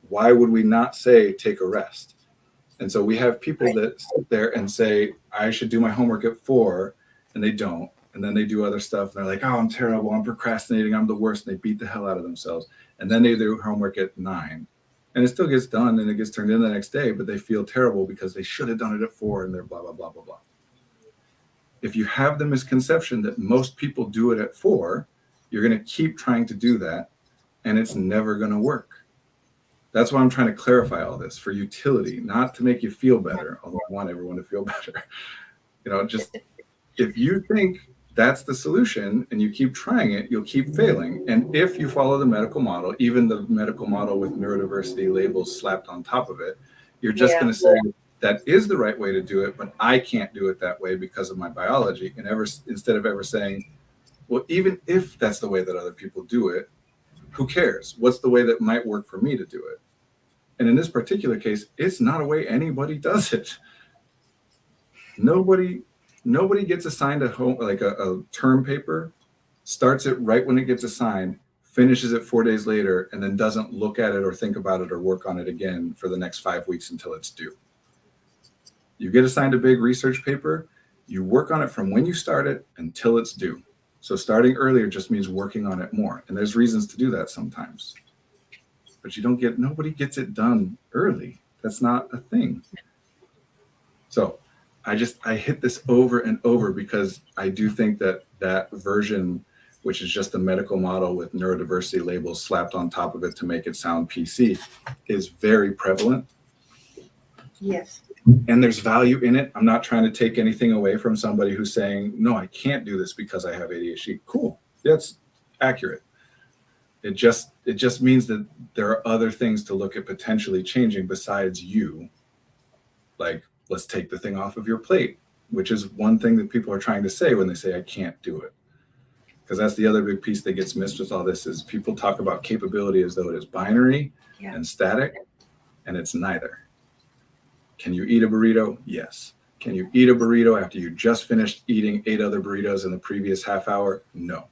B: Why would we not say take a rest? And so we have people that sit there and say, I should do my homework at 4, and they don't. And then they do other stuff. And they're like, oh, I'm terrible. I'm procrastinating. I'm the worst. And they beat the hell out of themselves. And then they do homework at 9. And it still gets done and it gets turned in the next day, but they feel terrible because they should have done it at 4 and they're blah, blah, blah, blah, blah. If you have the misconception that most people do it at 4, you're going to keep trying to do that and it's never going to work. That's why I'm trying to clarify all this for utility, not to make you feel better, although I want everyone to feel better. Just if you think that's the solution and you keep trying it, you'll keep failing. And if you follow the medical model, even the medical model with neurodiversity labels slapped on top of it, you're just going to say, that is the right way to do it, but I can't do it that way because of my biology. And instead of ever saying, well, even if that's the way that other people do it, who cares? What's the way that might work for me to do it? And in this particular case, it's not a way anybody does it. Nobody gets assigned a term paper, starts it right when it gets assigned, finishes it 4 days later, and then doesn't look at it or think about it or work on it again for the next 5 weeks until it's due. You get assigned a big research paper, you work on it from when you start it until it's due. So starting earlier just means working on it more. And there's reasons to do that sometimes. but nobody gets it done early. That's not a thing. So I hit this over and over because I do think that version, which is just a medical model with neurodiversity labels slapped on top of it to make it sound PC, is very prevalent.
A: Yes.
B: And there's value in it. I'm not trying to take anything away from somebody who's saying, no, I can't do this because I have ADHD. Cool. That's accurate. It just means that there are other things to look at potentially changing besides you. Like, let's take the thing off of your plate, which is one thing that people are trying to say when they say, I can't do it. Because that's the other big piece that gets missed with all this is people talk about capability as though it is binary and static, and it's neither. Can you eat a burrito? Yes. Can you eat a burrito after you just finished eating 8 other burritos in the previous half hour? No.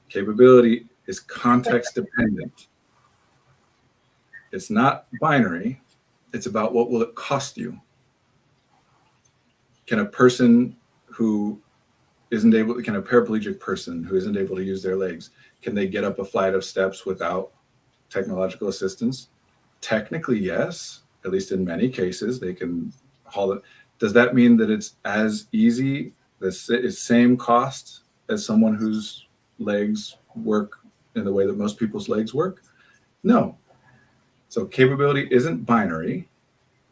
B: Capability is context dependent. It's not binary. It's about what will it cost you. Can a paraplegic person who isn't able to use their legs, can they get up a flight of steps without technological assistance? Technically, yes. At least in many cases, they can haul it. Does that mean that it's as easy, the same cost as someone whose legs work in the way that most people's legs work? No. So capability isn't binary.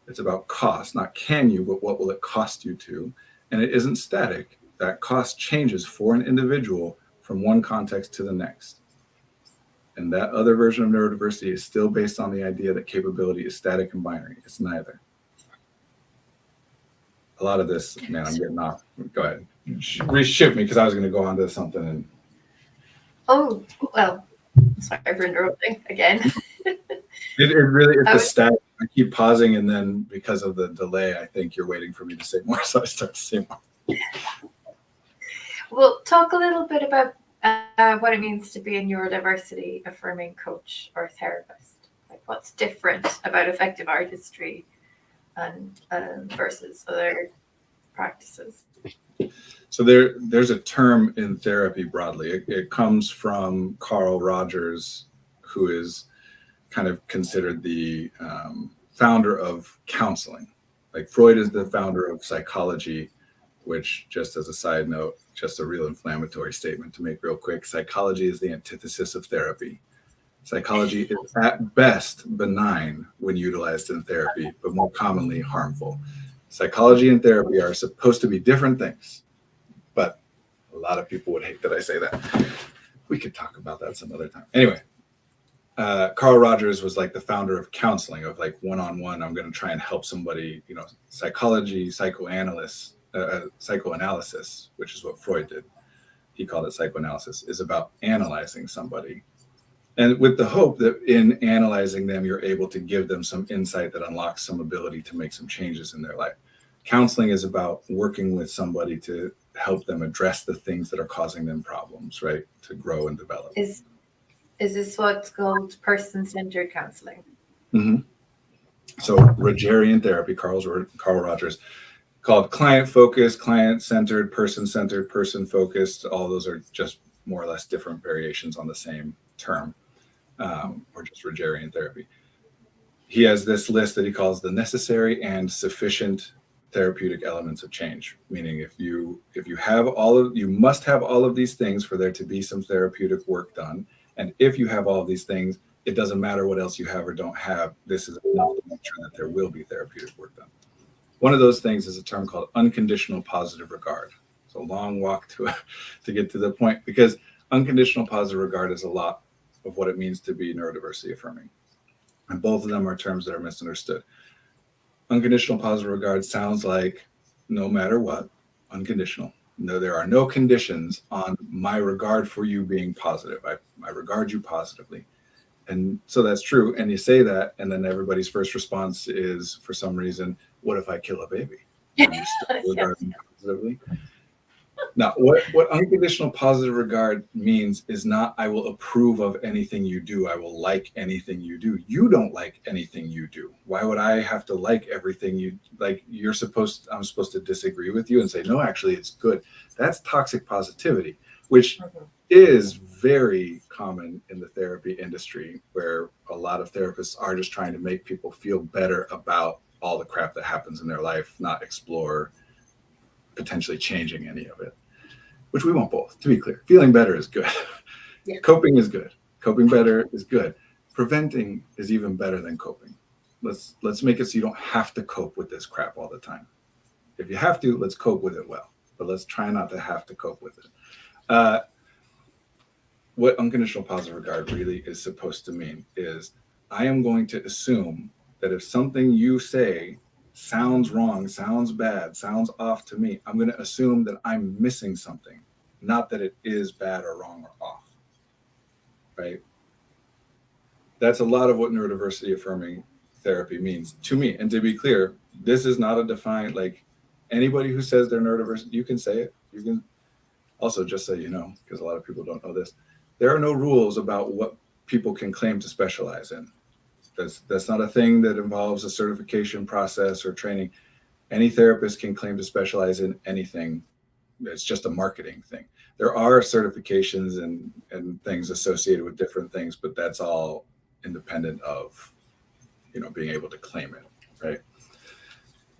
B: It's about cost, not can you, but what will it cost you to? And it isn't static. That cost changes for an individual from one context to the next. And that other version of neurodiversity is still based on the idea that capability is static and binary. It's neither. A lot of this, man, I'm getting off. Go ahead. Reshift me because I was going to go on to something. And...
A: Oh, well, sorry for interrupting again.
B: It really is the static. I keep pausing, and then because of the delay, I think you're waiting for me to say more, so I start to say more.
A: Well, talk a little bit about what it means to be a neurodiversity-affirming coach or therapist. Like, what's different about effective artistry and versus other practices?
B: So there's a term in therapy broadly. It comes from Carl Rogers, who is kind of considered the founder of counseling. Like Freud is the founder of psychology, which, just as a side note, just a real inflammatory statement to make real quick, psychology is the antithesis of therapy. Psychology is at best benign when utilized in therapy, but more commonly harmful. Psychology and therapy are supposed to be different things, but a lot of people would hate that I say that. We could talk about that some other time. Anyway, Carl Rogers was like the founder of counseling, of like one-on-one, I'm going to try and help somebody, psychology, psychoanalysis, which is what Freud did. He called it psychoanalysis, is about analyzing somebody. And with the hope that in analyzing them, you're able to give them some insight that unlocks some ability to make some changes in their life. Counseling is about working with somebody to help them address the things that are causing them problems, right? To grow and develop.
A: Is this what's called person-centered counseling?
B: Mm-hmm. So Rogerian therapy, Carl Rogers, called client-focused, client-centered, person-focused. All those are just more or less different variations on the same term, or just Rogerian therapy. He has this list that he calls the necessary and sufficient therapeutic elements of change, meaning if you must have all of these things for there to be some therapeutic work done. And if you have all of these things, it doesn't matter what else you have or don't have. This is enough to make sure that there will be therapeutic work done. One of those things is a term called unconditional positive regard. It's a long walk to get to the point, because unconditional positive regard is a lot of what it means to be neurodiversity affirming. And both of them are terms that are misunderstood. Unconditional positive regard sounds like no matter what, unconditional. No, there are no conditions on my regard for you being positive. I regard you positively. And so that's true. And you say that, and then everybody's first response is, for some reason, what if I kill a baby? Are you still regarding me positively? Now, what unconditional positive regard means is not I will approve of anything you do. I will like anything you do. You don't like anything you do. Why would I have to like everything you like? I'm supposed to disagree with you and say, no, actually, it's good. That's toxic positivity, which is very common in the therapy industry, where a lot of therapists are just trying to make people feel better about all the crap that happens in their life, not explore potentially changing any of it, which we want both, to be clear. Feeling better is good.
A: Yeah.
B: Coping is good. Coping better is good. Preventing is even better than coping. Let's make it so you don't have to cope with this crap all the time. If you have to, let's cope with it well, but let's try not to have to cope with it. What unconditional positive regard really is supposed to mean is, I am going to assume that if something you say sounds wrong, sounds bad, sounds off to me, I'm going to assume that I'm missing something, not that it is bad or wrong or off, right? That's a lot of what neurodiversity affirming therapy means to me. And to be clear, this is not a defined, like, anybody who says they're neurodiverse, you can say it. You can also, just so you know, because a lot of people don't know this, there are no rules about what people can claim to specialize in. That's not a thing that involves a certification process or training. Any therapist can claim to specialize in anything. It's just a marketing thing. There are certifications and things associated with different things, but that's all independent of, being able to claim it, right?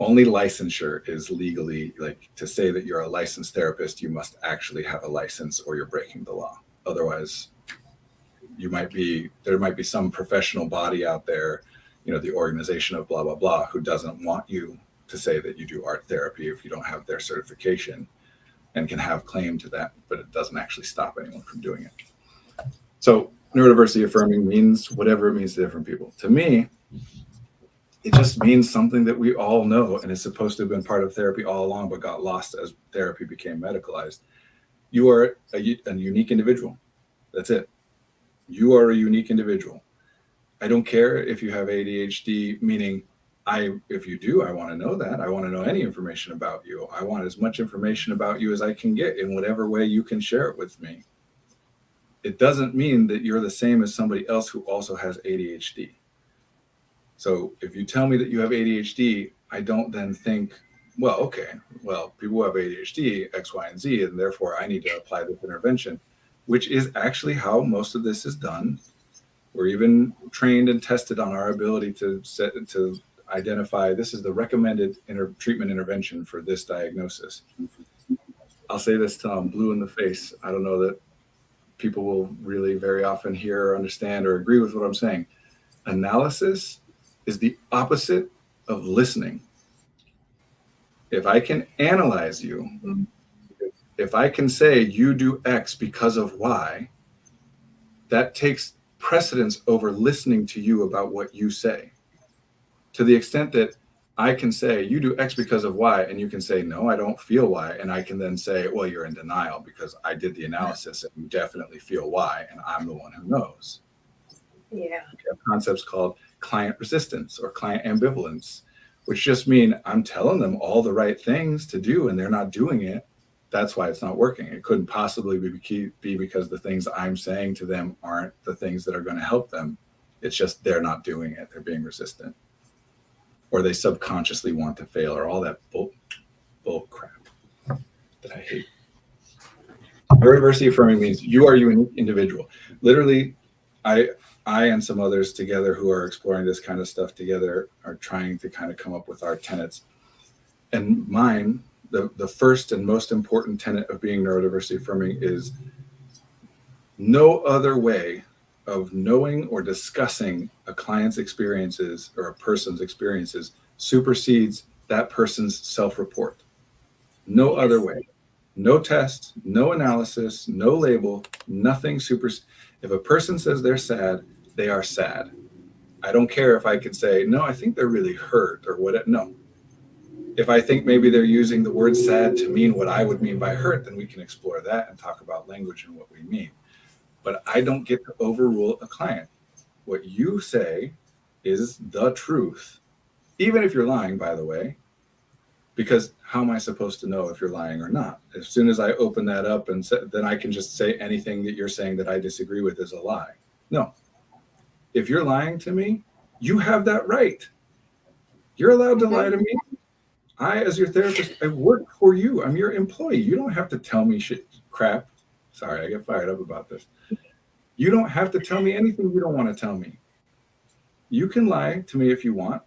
B: Only licensure is legally, like, to say that you're a licensed therapist, you must actually have a license or you're breaking the law. Otherwise, there might be some professional body out there, the organization of blah, blah, blah, who doesn't want you to say that you do art therapy if you don't have their certification, and can have claim to that, but it doesn't actually stop anyone from doing it. So neurodiversity affirming means whatever it means to different people. To me, it just means something that we all know and is supposed to have been part of therapy all along, but got lost as therapy became medicalized. You are a unique individual. That's it. You are a unique individual. I don't care if you have ADHD, meaning if you do, I want to know that. I want to know any information about you. I want as much information about you as I can get in whatever way you can share it with me. It doesn't mean that you're the same as somebody else who also has ADHD. So if you tell me that you have ADHD, I don't then think, well, okay, well, people who have ADHD, X, Y, and Z, and therefore I need to apply this intervention, which is actually how most of this is done. We're even trained and tested on our ability to identify, this is the recommended treatment intervention for this diagnosis. I'll say this till I'm blue in the face. I don't know that people will really very often hear or understand or agree with what I'm saying. Analysis is the opposite of listening. If I can analyze you, if I can say you do X because of Y, that takes precedence over listening to you about what you say. To the extent that I can say you do X because of Y, and you can say, no, I don't feel Y. And I can then say, well, you're in denial because I did the analysis and you definitely feel Y, and I'm the one who knows.
A: Yeah.
B: We have concepts called client resistance or client ambivalence, which just mean I'm telling them all the right things to do and they're not doing it. That's why it's not working. It couldn't possibly be because the things I'm saying to them aren't the things that are going to help them. It's just they're not doing it. They're being resistant. Or they subconsciously want to fail, or all that bull crap that I hate. Neurodiversity affirming means you are a unique individual. Literally, I and some others together who are exploring this kind of stuff together are trying to kind of come up with our tenets. And mine, the first and most important tenet of being neurodiversity affirming is no other way of knowing or discussing a client's experiences or a person's experiences supersedes that person's self-report. No other way. No test, no analysis, no label, nothing If a person says they're sad, they are sad. I don't care if I could say, no, I think they're really hurt or what. No. If I think maybe they're using the word sad to mean what I would mean by hurt, then we can explore that and talk about language and what we mean. But I don't get to overrule a client. What you say is the truth, even if you're lying, by the way, because how am I supposed to know if you're lying or not? As soon as I open that up and then I can just say anything that you're saying that I disagree with is a lie. No. If you're lying to me, you have that right. You're allowed to lie to me. I, as your therapist, I work for you. I'm your employee. You don't have to tell me crap Sorry, I get fired up about this. You don't have to tell me anything you don't want to tell me. You can lie to me if you want.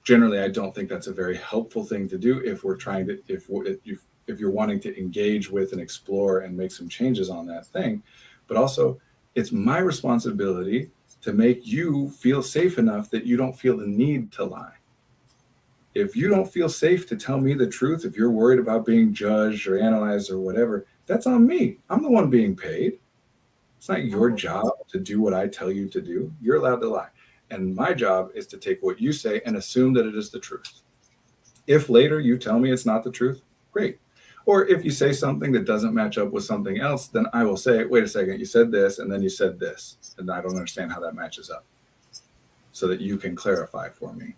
B: Generally, I don't think that's a very helpful thing to do if we're trying to, if you're wanting to engage with and explore and make some changes on that thing. But also, it's my responsibility to make you feel safe enough that you don't feel the need to lie. If you don't feel safe to tell me the truth, if you're worried about being judged or analyzed or whatever, that's on me. I'm the one being paid. It's not your job to do what I tell you to do. You're allowed to lie. And my job is to take what you say and assume that it is the truth. If later you tell me it's not the truth, great. Or if you say something that doesn't match up with something else, then I will say, wait a second, you said this, and then you said this, and I don't understand how that matches up, so that you can clarify for me.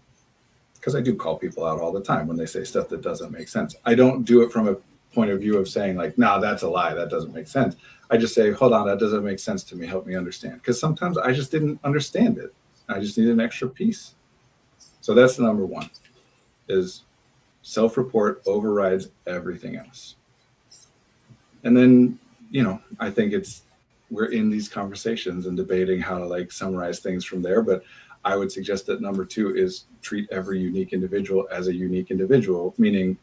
B: Because I do call people out all the time when they say stuff that doesn't make sense. I don't do it from a point of view of saying like, nah, that's a lie, that doesn't make sense. I just say, hold on, that doesn't make sense to me, help me understand. Because sometimes I just didn't understand it. I just need an extra piece. So that's the number one, is self-report overrides everything else. And then, I think we're in these conversations and debating how to like summarize things from there. But I would suggest that number two is treat every unique individual as a unique individual, meaning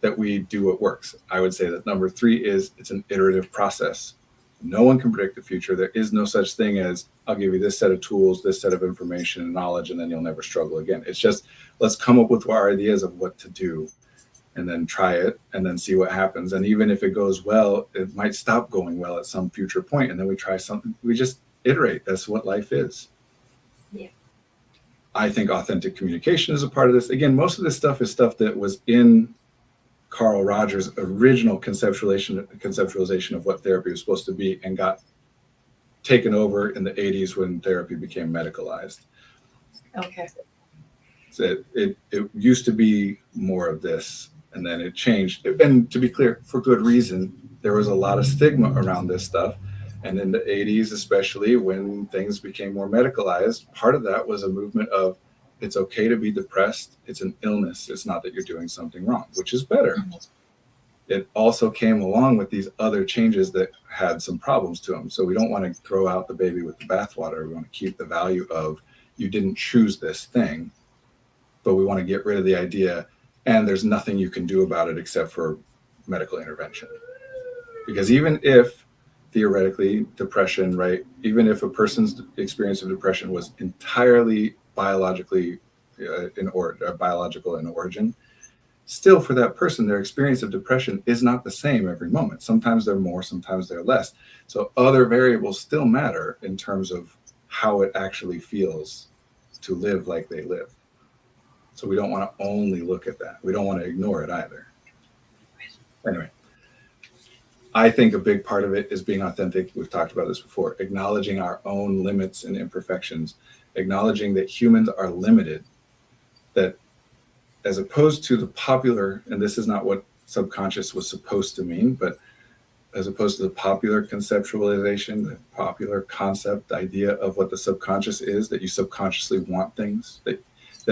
B: that we do what works. I would say that number three is it's an iterative process. No one can predict the future. There is no such thing as I'll give you this set of tools, this set of information and knowledge, and then you'll never struggle again. It's just let's come up with our ideas of what to do and then try it and then see what happens. And even if it goes well, it might stop going well at some future point, and then we try something. We just iterate. That's what life is.
A: Yeah.
B: I think authentic communication is a part of this. Again, most of this stuff is stuff that was in Carl Rogers' original conceptualization of what therapy was supposed to be and got taken over in the 80s when therapy became medicalized.
A: Okay.
B: So it used to be more of this, and then it changed. And to be clear, for good reason, there was a lot of stigma around this stuff. And in the 80s, especially when things became more medicalized, part of that was a movement of it's okay to be depressed. It's an illness. It's not that you're doing something wrong, which is better. It also came along with these other changes that had some problems to them. So we don't want to throw out the baby with the bathwater. We want to keep the value of you didn't choose this thing, but we want to get rid of the idea and there's nothing you can do about it except for medical intervention. Because even if theoretically depression, right, even if a person's experience of depression was entirely biological in origin, still for that person, their experience of depression is not the same every moment. Sometimes they're more, sometimes they're less. So other variables still matter in terms of how it actually feels to live like they live. So we don't want to only look at that. We don't want to ignore it either. Anyway, I think a big part of it is being authentic. We've talked about this before, acknowledging our own limits and imperfections, acknowledging that humans are limited, that as opposed to the popular, and this is not what subconscious was supposed to mean, but as opposed to the popular conceptualization, the popular concept, the idea of what the subconscious is, that you subconsciously want things, that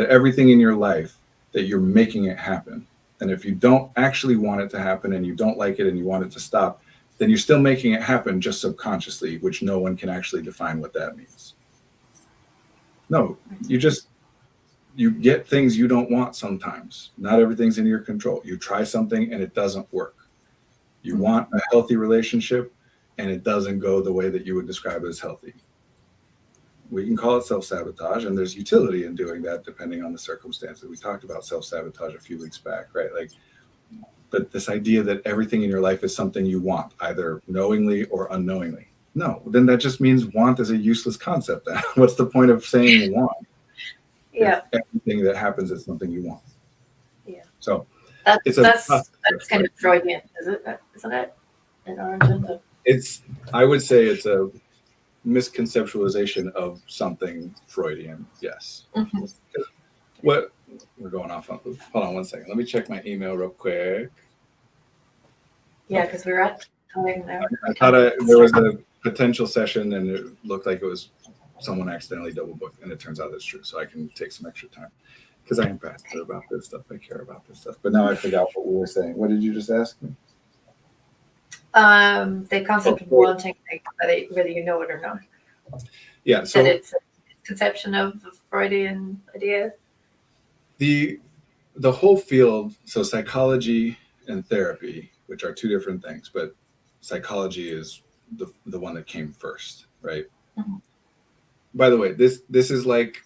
B: everything in your life, that you're making it happen. And if you don't actually want it to happen and you don't like it and you want it to stop, then you're still making it happen just subconsciously, which no one can actually define what that means. No, you get things you don't want sometimes. Not everything's in your control. You try something and it doesn't work. You want a healthy relationship and it doesn't go the way that you would describe it as healthy. We can call it self-sabotage, and there's utility in doing that depending on the circumstances. We talked about self-sabotage a few weeks back, right? But this idea that everything in your life is something you want, either knowingly or unknowingly. No, then that just means want is a useless concept. What's the point of saying you want?
A: Yeah.
B: If everything that happens is something you want.
A: Yeah.
B: So
A: that's kind of Freudian, isn't it? In origin.
B: I would say it's a misconceptualization of something Freudian. Yes. Mm-hmm. What we're going off on. Hold on one second. Let me check my email real quick.
A: Yeah, because we were at time now.
B: I thought there was a potential session and it looked like it was someone accidentally double booked, and it turns out that's true. So I can take some extra time because I am passionate about this stuff. I care about this stuff. But now I forgot what we were saying. What did you just ask me?
A: The concept of wanting, like, whether you know it or not.
B: Yeah, so
A: that it's a conception of the Freudian idea.
B: The whole field, so psychology and therapy, which are two different things, but psychology is the one that came first, right?
A: Mm-hmm.
B: By the way, this is like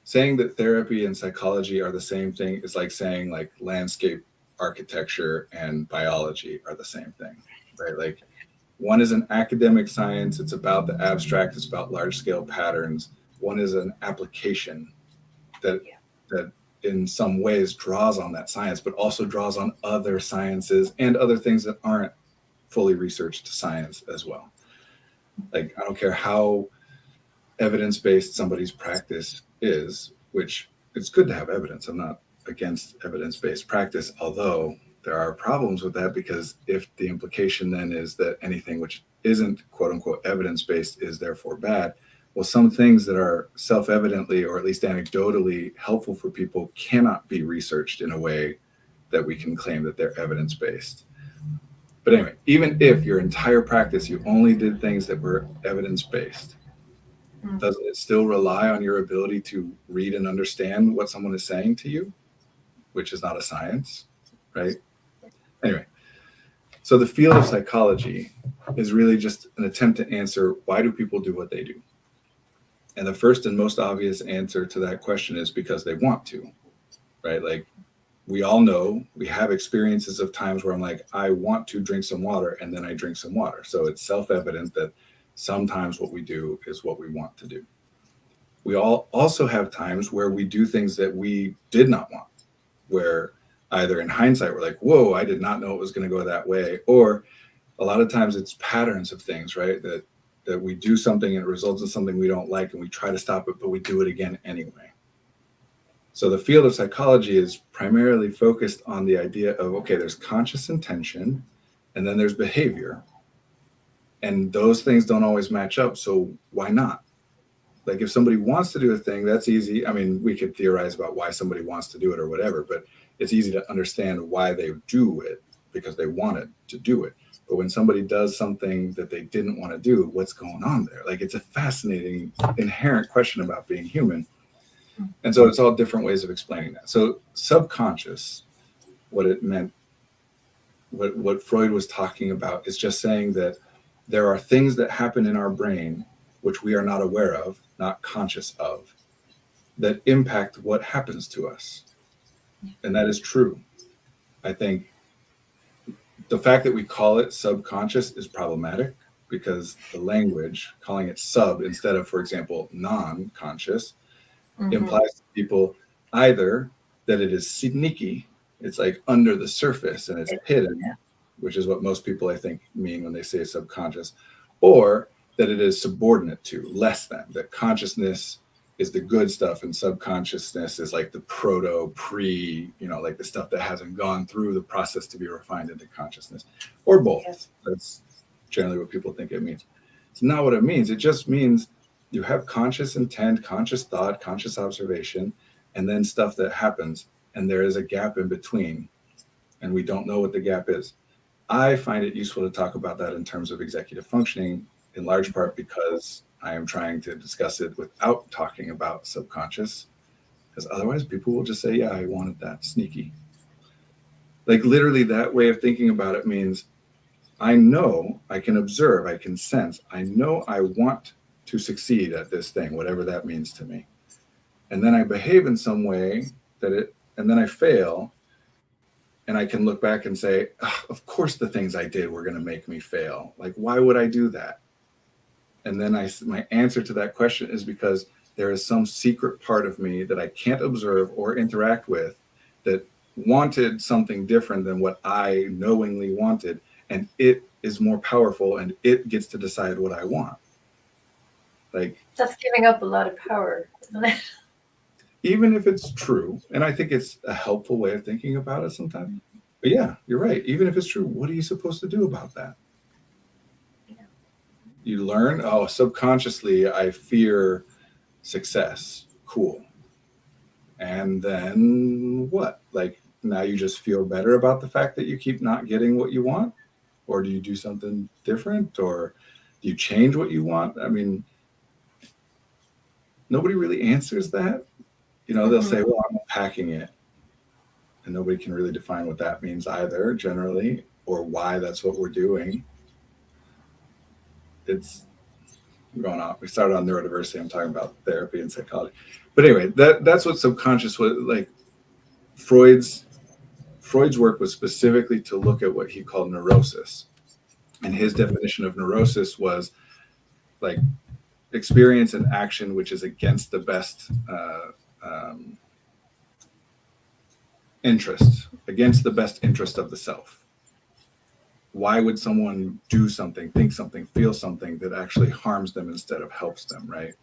B: saying that therapy and psychology are the same thing is like saying like landscape architecture and biology are the same thing, right? Like one is an academic science, it's about the abstract, it's about large scale patterns. One is an application that in some ways draws on that science, but also draws on other sciences and other things that aren't fully researched science as well. Like, I don't care how evidence-based somebody's practice is, which it's good to have evidence. I'm not against evidence-based practice, although there are problems with that, because if the implication then is that anything which isn't quote unquote evidence-based is therefore bad, well, some things that are self-evidently or at least anecdotally helpful for people cannot be researched in a way that we can claim that they're evidence-based. But anyway, even if your entire practice, you only did things that were evidence-based, doesn't it still rely on your ability to read and understand what someone is saying to you, which is not a science, right? Anyway, so the field of psychology is really just an attempt to answer, why do people do what they do? And the first and most obvious answer to that question is because they want to, right? Like, we all know, we have experiences of times where I'm like, I want to drink some water, and then I drink some water. So it's self-evident that sometimes what we do is what we want to do. We all also have times where we do things that we did not want, where either in hindsight, we're like, whoa, I did not know it was going to go that way. Or a lot of times it's patterns of things, right? That we do something and it results in something we don't like, and we try to stop it, but we do it again anyway. So the field of psychology is primarily focused on the idea of, okay, there's conscious intention and then there's behavior. And those things don't always match up. So why not? Like, if somebody wants to do a thing, that's easy. I mean, we could theorize about why somebody wants to do it or whatever, but it's easy to understand why they do it, because they wanted to do it. But when somebody does something that they didn't want to do, what's going on there? Like, it's a fascinating, inherent question about being human. And so it's all different ways of explaining that. So subconscious, what it meant, what Freud was talking about, is just saying that there are things that happen in our brain which we are not aware of, not conscious of, that impact what happens to us. And that is true. I think the fact that we call it subconscious is problematic, because the language, calling it sub instead of, for example, non-conscious, implies to people either that it is sneaky, it's like under the surface and it's hidden, which is what most people, I think, mean when they say subconscious, or that it is subordinate to, less than, that consciousness is the good stuff and subconsciousness is like the like the stuff that hasn't gone through the process to be refined into consciousness, or both. Yes. That's generally what people think it means. It's not what it means. It just means you have conscious intent, conscious thought, conscious observation, and then stuff that happens, and there is a gap in between, and we don't know what the gap is. I find it useful to talk about that in terms of executive functioning, in large part because I am trying to discuss it without talking about subconscious, because otherwise people will just say, yeah, I wanted that, sneaky. Like, literally, that way of thinking about it means I know, I can observe, I can sense, I know I want to succeed at this thing, whatever that means to me. And then I behave in some way and then I fail. And I can look back and say, of course the things I did were going to make me fail. Like, why would I do that? And then my answer to that question is because there is some secret part of me that I can't observe or interact with that wanted something different than what I knowingly wanted. And it is more powerful, and it gets to decide what I want. Like, that's
A: giving up a lot of power, isn't it?
B: Even if it's true, and I think it's a helpful way of thinking about it sometimes. But yeah, you're right. Even if it's true, what are you supposed to do about that? Yeah. You learn, subconsciously, I fear success. Cool. And then what? Like, now you just feel better about the fact that you keep not getting what you want? or do you do something different, or do you change what you want? I mean, nobody really answers that. They'll say, well, I'm unpacking it. And nobody can really define what that means either, generally, or why that's what we're doing. It's going off. We started on neurodiversity. I'm talking about therapy and psychology. But anyway, that's what subconscious was like. Freud's work was specifically to look at what he called neurosis. And his definition of neurosis was like experience and action which is against the best against the best interest of the self. Why would someone do something, think something, feel something that actually harms them instead of helps them, right?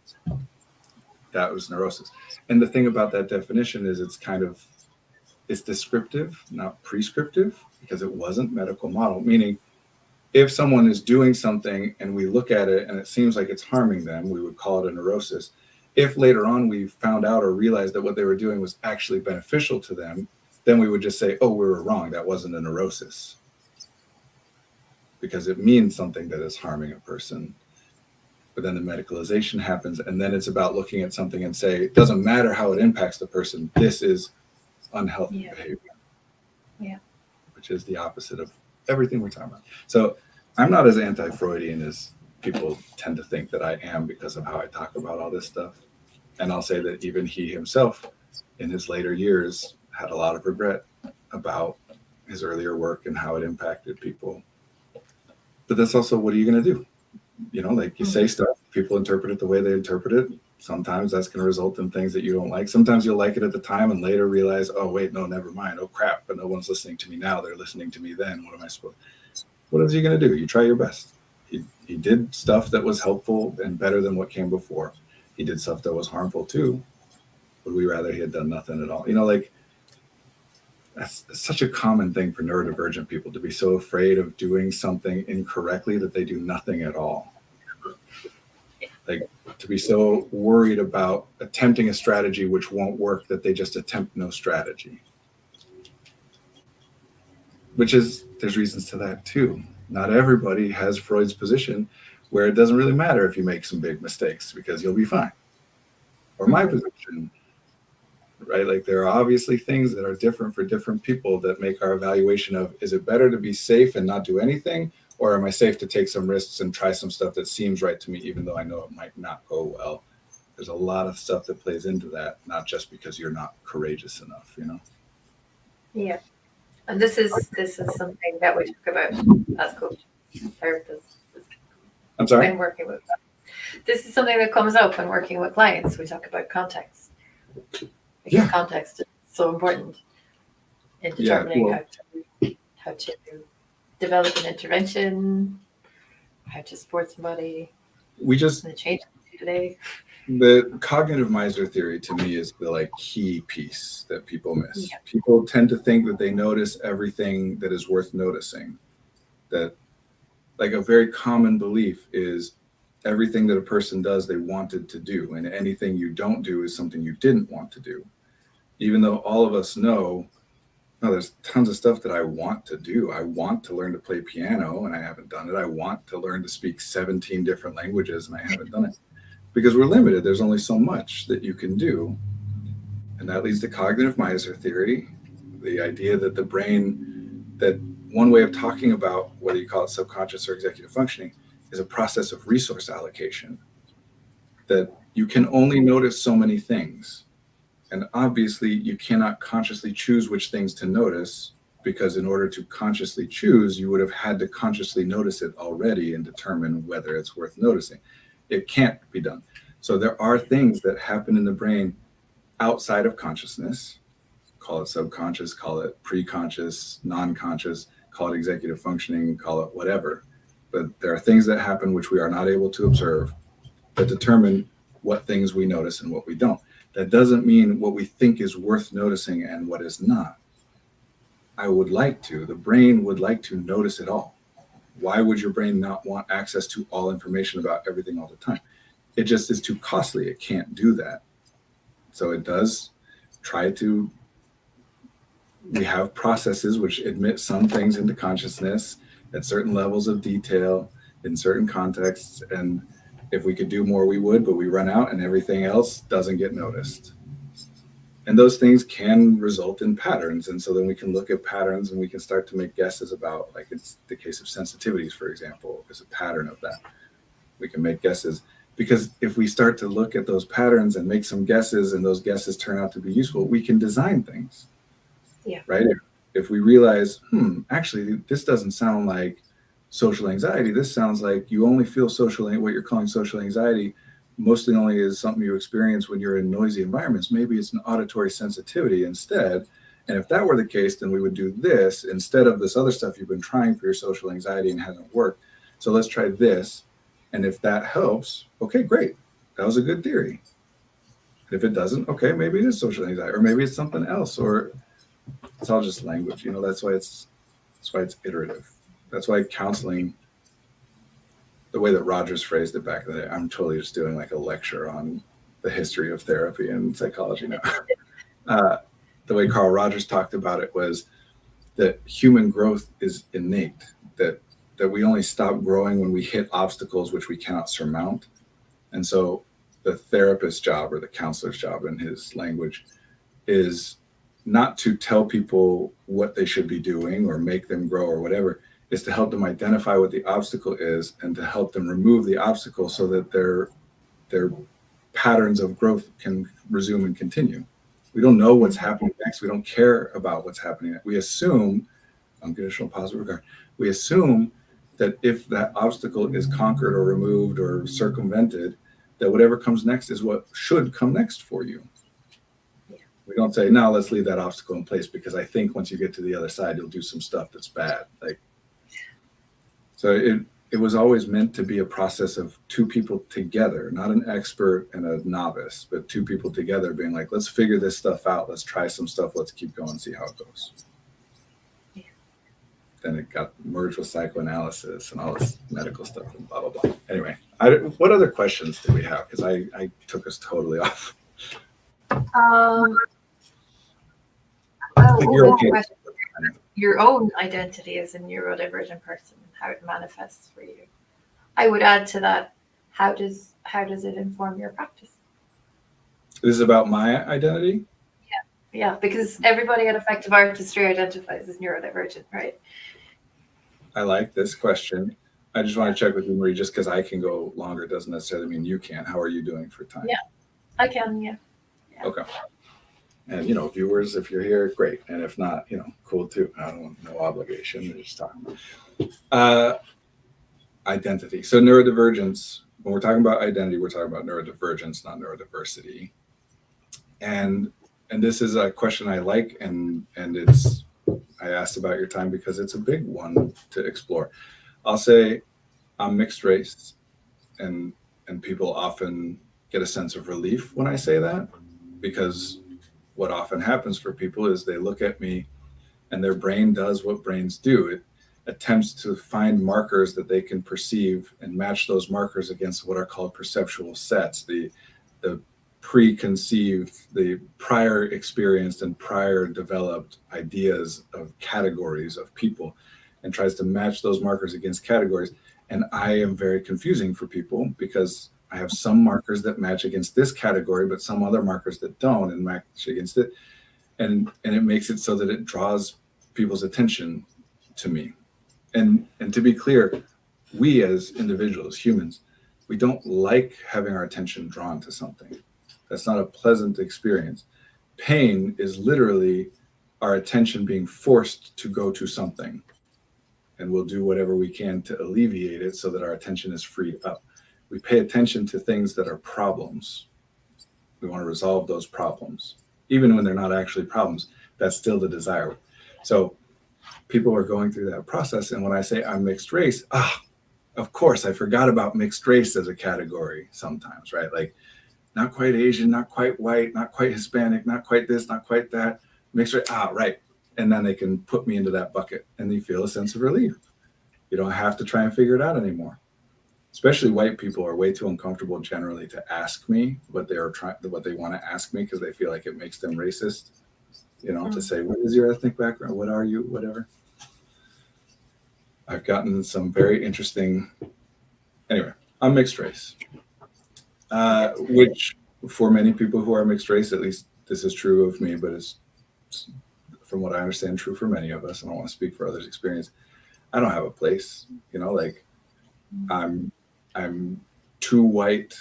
B: That was neurosis. And the thing about that definition is it's descriptive, not prescriptive, because it wasn't medical model, meaning if someone is doing something and we look at it and it seems like it's harming them, we would call it a neurosis. If later on we found out or realized that what they were doing was actually beneficial to them, then we would just say, oh, we were wrong. That wasn't a neurosis. Because it means something that is harming a person. But then the medicalization happens, and then it's about looking at something and say, it doesn't matter how it impacts the person. This is unhealthy behavior.
A: Yeah.
B: Which is the opposite of everything we're talking about. So I'm not as anti-Freudian as people tend to think that I am because of how I talk about all this stuff. And I'll say that even he himself, in his later years, had a lot of regret about his earlier work and how it impacted people. But that's also, what are you going to do? You say stuff, people interpret it the way they interpret it. Sometimes that's going to result in things that you don't like. Sometimes you'll like it at the time and later realize, oh, wait, no, never mind. Oh, crap. But no one's listening to me now. They're listening to me then. What am I supposed to do? What is he going to do? You try your best. He did stuff that was helpful and better than what came before. He did stuff that was harmful too. Would we rather he had done nothing at all? That's such a common thing for neurodivergent people, to be so afraid of doing something incorrectly that they do nothing at all. Like, to be so worried about attempting a strategy which won't work that they just attempt no strategy. There's reasons to that too. Not everybody has Freud's position where it doesn't really matter if you make some big mistakes because you'll be fine. Or my position, right? Like, there are obviously things that are different for different people that make our evaluation of, is it better to be safe and not do anything? Or am I safe to take some risks and try some stuff that seems right to me, even though I know it might not go well? There's a lot of stuff that plays into that, not just because you're not courageous enough,
A: Yeah. And this is something that we talk about as coaches, therapists.
B: I'm sorry?
A: When working with them. This is something that comes up when working with clients. We talk about context. Because context is so important in determining how to develop an intervention, how to support somebody. The change today.
B: The cognitive miser theory, to me, is the key piece that people miss. Yeah. People tend to think that they notice everything that is worth noticing. That, a very common belief is everything that a person does they wanted to do, and anything you don't do is something you didn't want to do. Even though all of us know, no, there's tons of stuff that I want to do. I want to learn to play piano, and I haven't done it. I want to learn to speak 17 different languages, and I haven't done it. Because we're limited. There's only so much that you can do. And that leads to cognitive miser theory, the idea that the brain, that one way of talking about whether you call it subconscious or executive functioning, is a process of resource allocation. That you can only notice so many things. And obviously, you cannot consciously choose which things to notice, because in order to consciously choose, you would have had to consciously notice it already and determine whether it's worth noticing. It can't be done. So there are things that happen in the brain outside of consciousness. Call it subconscious, call it preconscious, non-conscious, call it executive functioning, call it whatever. But there are things that happen which we are not able to observe that determine what things we notice and what we don't. That doesn't mean what we think is worth noticing and what is not. The brain would like to notice it all. Why would your brain not want access to all information about everything all the time? It just is too costly. It can't do that. So it does try to, we have processes which admit some things into consciousness at certain levels of detail in certain contexts. And if we could do more, we would, but we run out and everything else doesn't get noticed. And those things can result in patterns. And so then we can look at patterns and we can start to make guesses about, like it's the case of sensitivities, for example, is a pattern of that. We can make guesses because if we start to look at those patterns and make some guesses and those guesses turn out to be useful, we can design things.
A: Yeah.
B: Right? If we realize, actually, this doesn't sound like social anxiety. This sounds like you only feel what you're calling social anxiety mostly only is something you experience when you're in noisy environments. Maybe it's an auditory sensitivity instead. And if that were the case, then we would do this instead of this other stuff you've been trying for your social anxiety and hasn't worked. So let's try this. And if that helps, okay, great. That was a good theory. And if it doesn't, okay, maybe it is social anxiety, or maybe it's something else, or it's all just language. That's why it's iterative. That's why counseling, the way that Rogers phrased it back in the day, I'm totally just doing like a lecture on the history of therapy and psychology now. The way Carl Rogers talked about it was that human growth is innate, that we only stop growing when we hit obstacles which we cannot surmount. And so the therapist's job, or the counselor's job in his language, is not to tell people what they should be doing or make them grow or whatever, is to help them identify what the obstacle is and to help them remove the obstacle so that their patterns of growth can resume and continue. We don't know what's happening next. We don't care about what's happening next. We assume, unconditional positive regard, we assume that if that obstacle is conquered or removed or circumvented, that whatever comes next is what should come next for you. We don't say, no, let's leave that obstacle in place because I think once you get to the other side, you'll do some stuff that's bad. So it was always meant to be a process of two people together, not an expert and a novice, but two people together being like, let's figure this stuff out. Let's try some stuff. Let's keep going, see how it goes. Yeah. Then it got merged with psychoanalysis and all this medical stuff and blah, blah, blah. Anyway, what other questions do we have? Because I took us totally off.
A: Your own identity as a neurodivergent person, how it manifests for you. I would add to that, how does it inform your practice?
B: This is about my identity?
A: Yeah, because everybody at Effective Artistry identifies as neurodivergent, right?
B: I like this question. I just want to check with you, Marie, just because I can go longer doesn't necessarily mean you can. How are you doing for time?
A: Yeah, I can, yeah.
B: Okay. And, viewers, if you're here, great. And if not, cool too. I don't want no obligation. We're just talking about identity. So neurodivergence, when we're talking about identity, we're talking about neurodivergence, not neurodiversity. And this is a question I like, and I asked about your time because it's a big one to explore. I'll say I'm mixed race, and people often get a sense of relief when I say that, because what often happens for people is they look at me and their brain does what brains do. It attempts to find markers that they can perceive and match those markers against what are called perceptual sets, the preconceived, the prior experienced and prior developed ideas of categories of people, and tries to match those markers against categories. And I am very confusing for people because I have some markers that match against this category, but some other markers that don't and match against it. And it makes it so that it draws people's attention to me. And to be clear, we as individuals, humans, we don't like having our attention drawn to something. That's not a pleasant experience. Pain is literally our attention being forced to go to something. And we'll do whatever we can to alleviate it so that our attention is freed up. We pay attention to things that are problems. We want to resolve those problems. Even when they're not actually problems, that's still the desire. So people are going through that process. And when I say I'm mixed race, of course, I forgot about mixed race as a category sometimes, right? Like not quite Asian, not quite white, not quite Hispanic, not quite this, not quite that. Mixed race, right. And then they can put me into that bucket and you feel a sense of relief. You don't have to try and figure it out anymore. Especially white people are way too uncomfortable generally to ask me what they want to ask me because they feel like it makes them racist, to say, what is your ethnic background? What are you? Whatever. I've gotten some very interesting. Anyway, I'm mixed race, which for many people who are mixed race, at least this is true of me, but it's from what I understand true for many of us. I don't want to speak for others' experience. I don't have a place, like I'm too white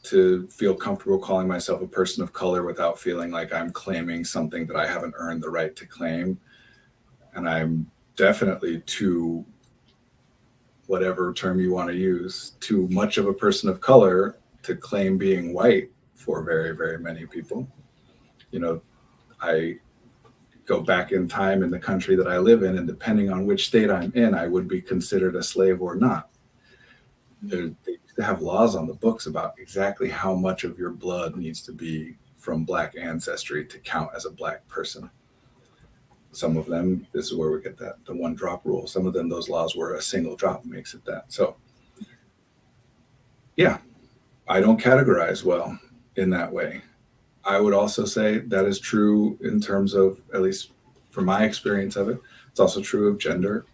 B: to feel comfortable calling myself a person of color without feeling like I'm claiming something that I haven't earned the right to claim. And I'm definitely too, whatever term you want to use, too much of a person of color to claim being white for very, very many people. I go back in time in the country that I live in, and depending on which state I'm in, I would be considered a slave or not. They used to have laws on the books about exactly how much of your blood needs to be from Black ancestry to count as a Black person. Some of them, this is where we get the 1 drop rule. Some of them, those laws were a single drop makes it that. So yeah, I don't categorize well in that way. I would also say that is true in terms of, at least from my experience of it, it's also true of gender.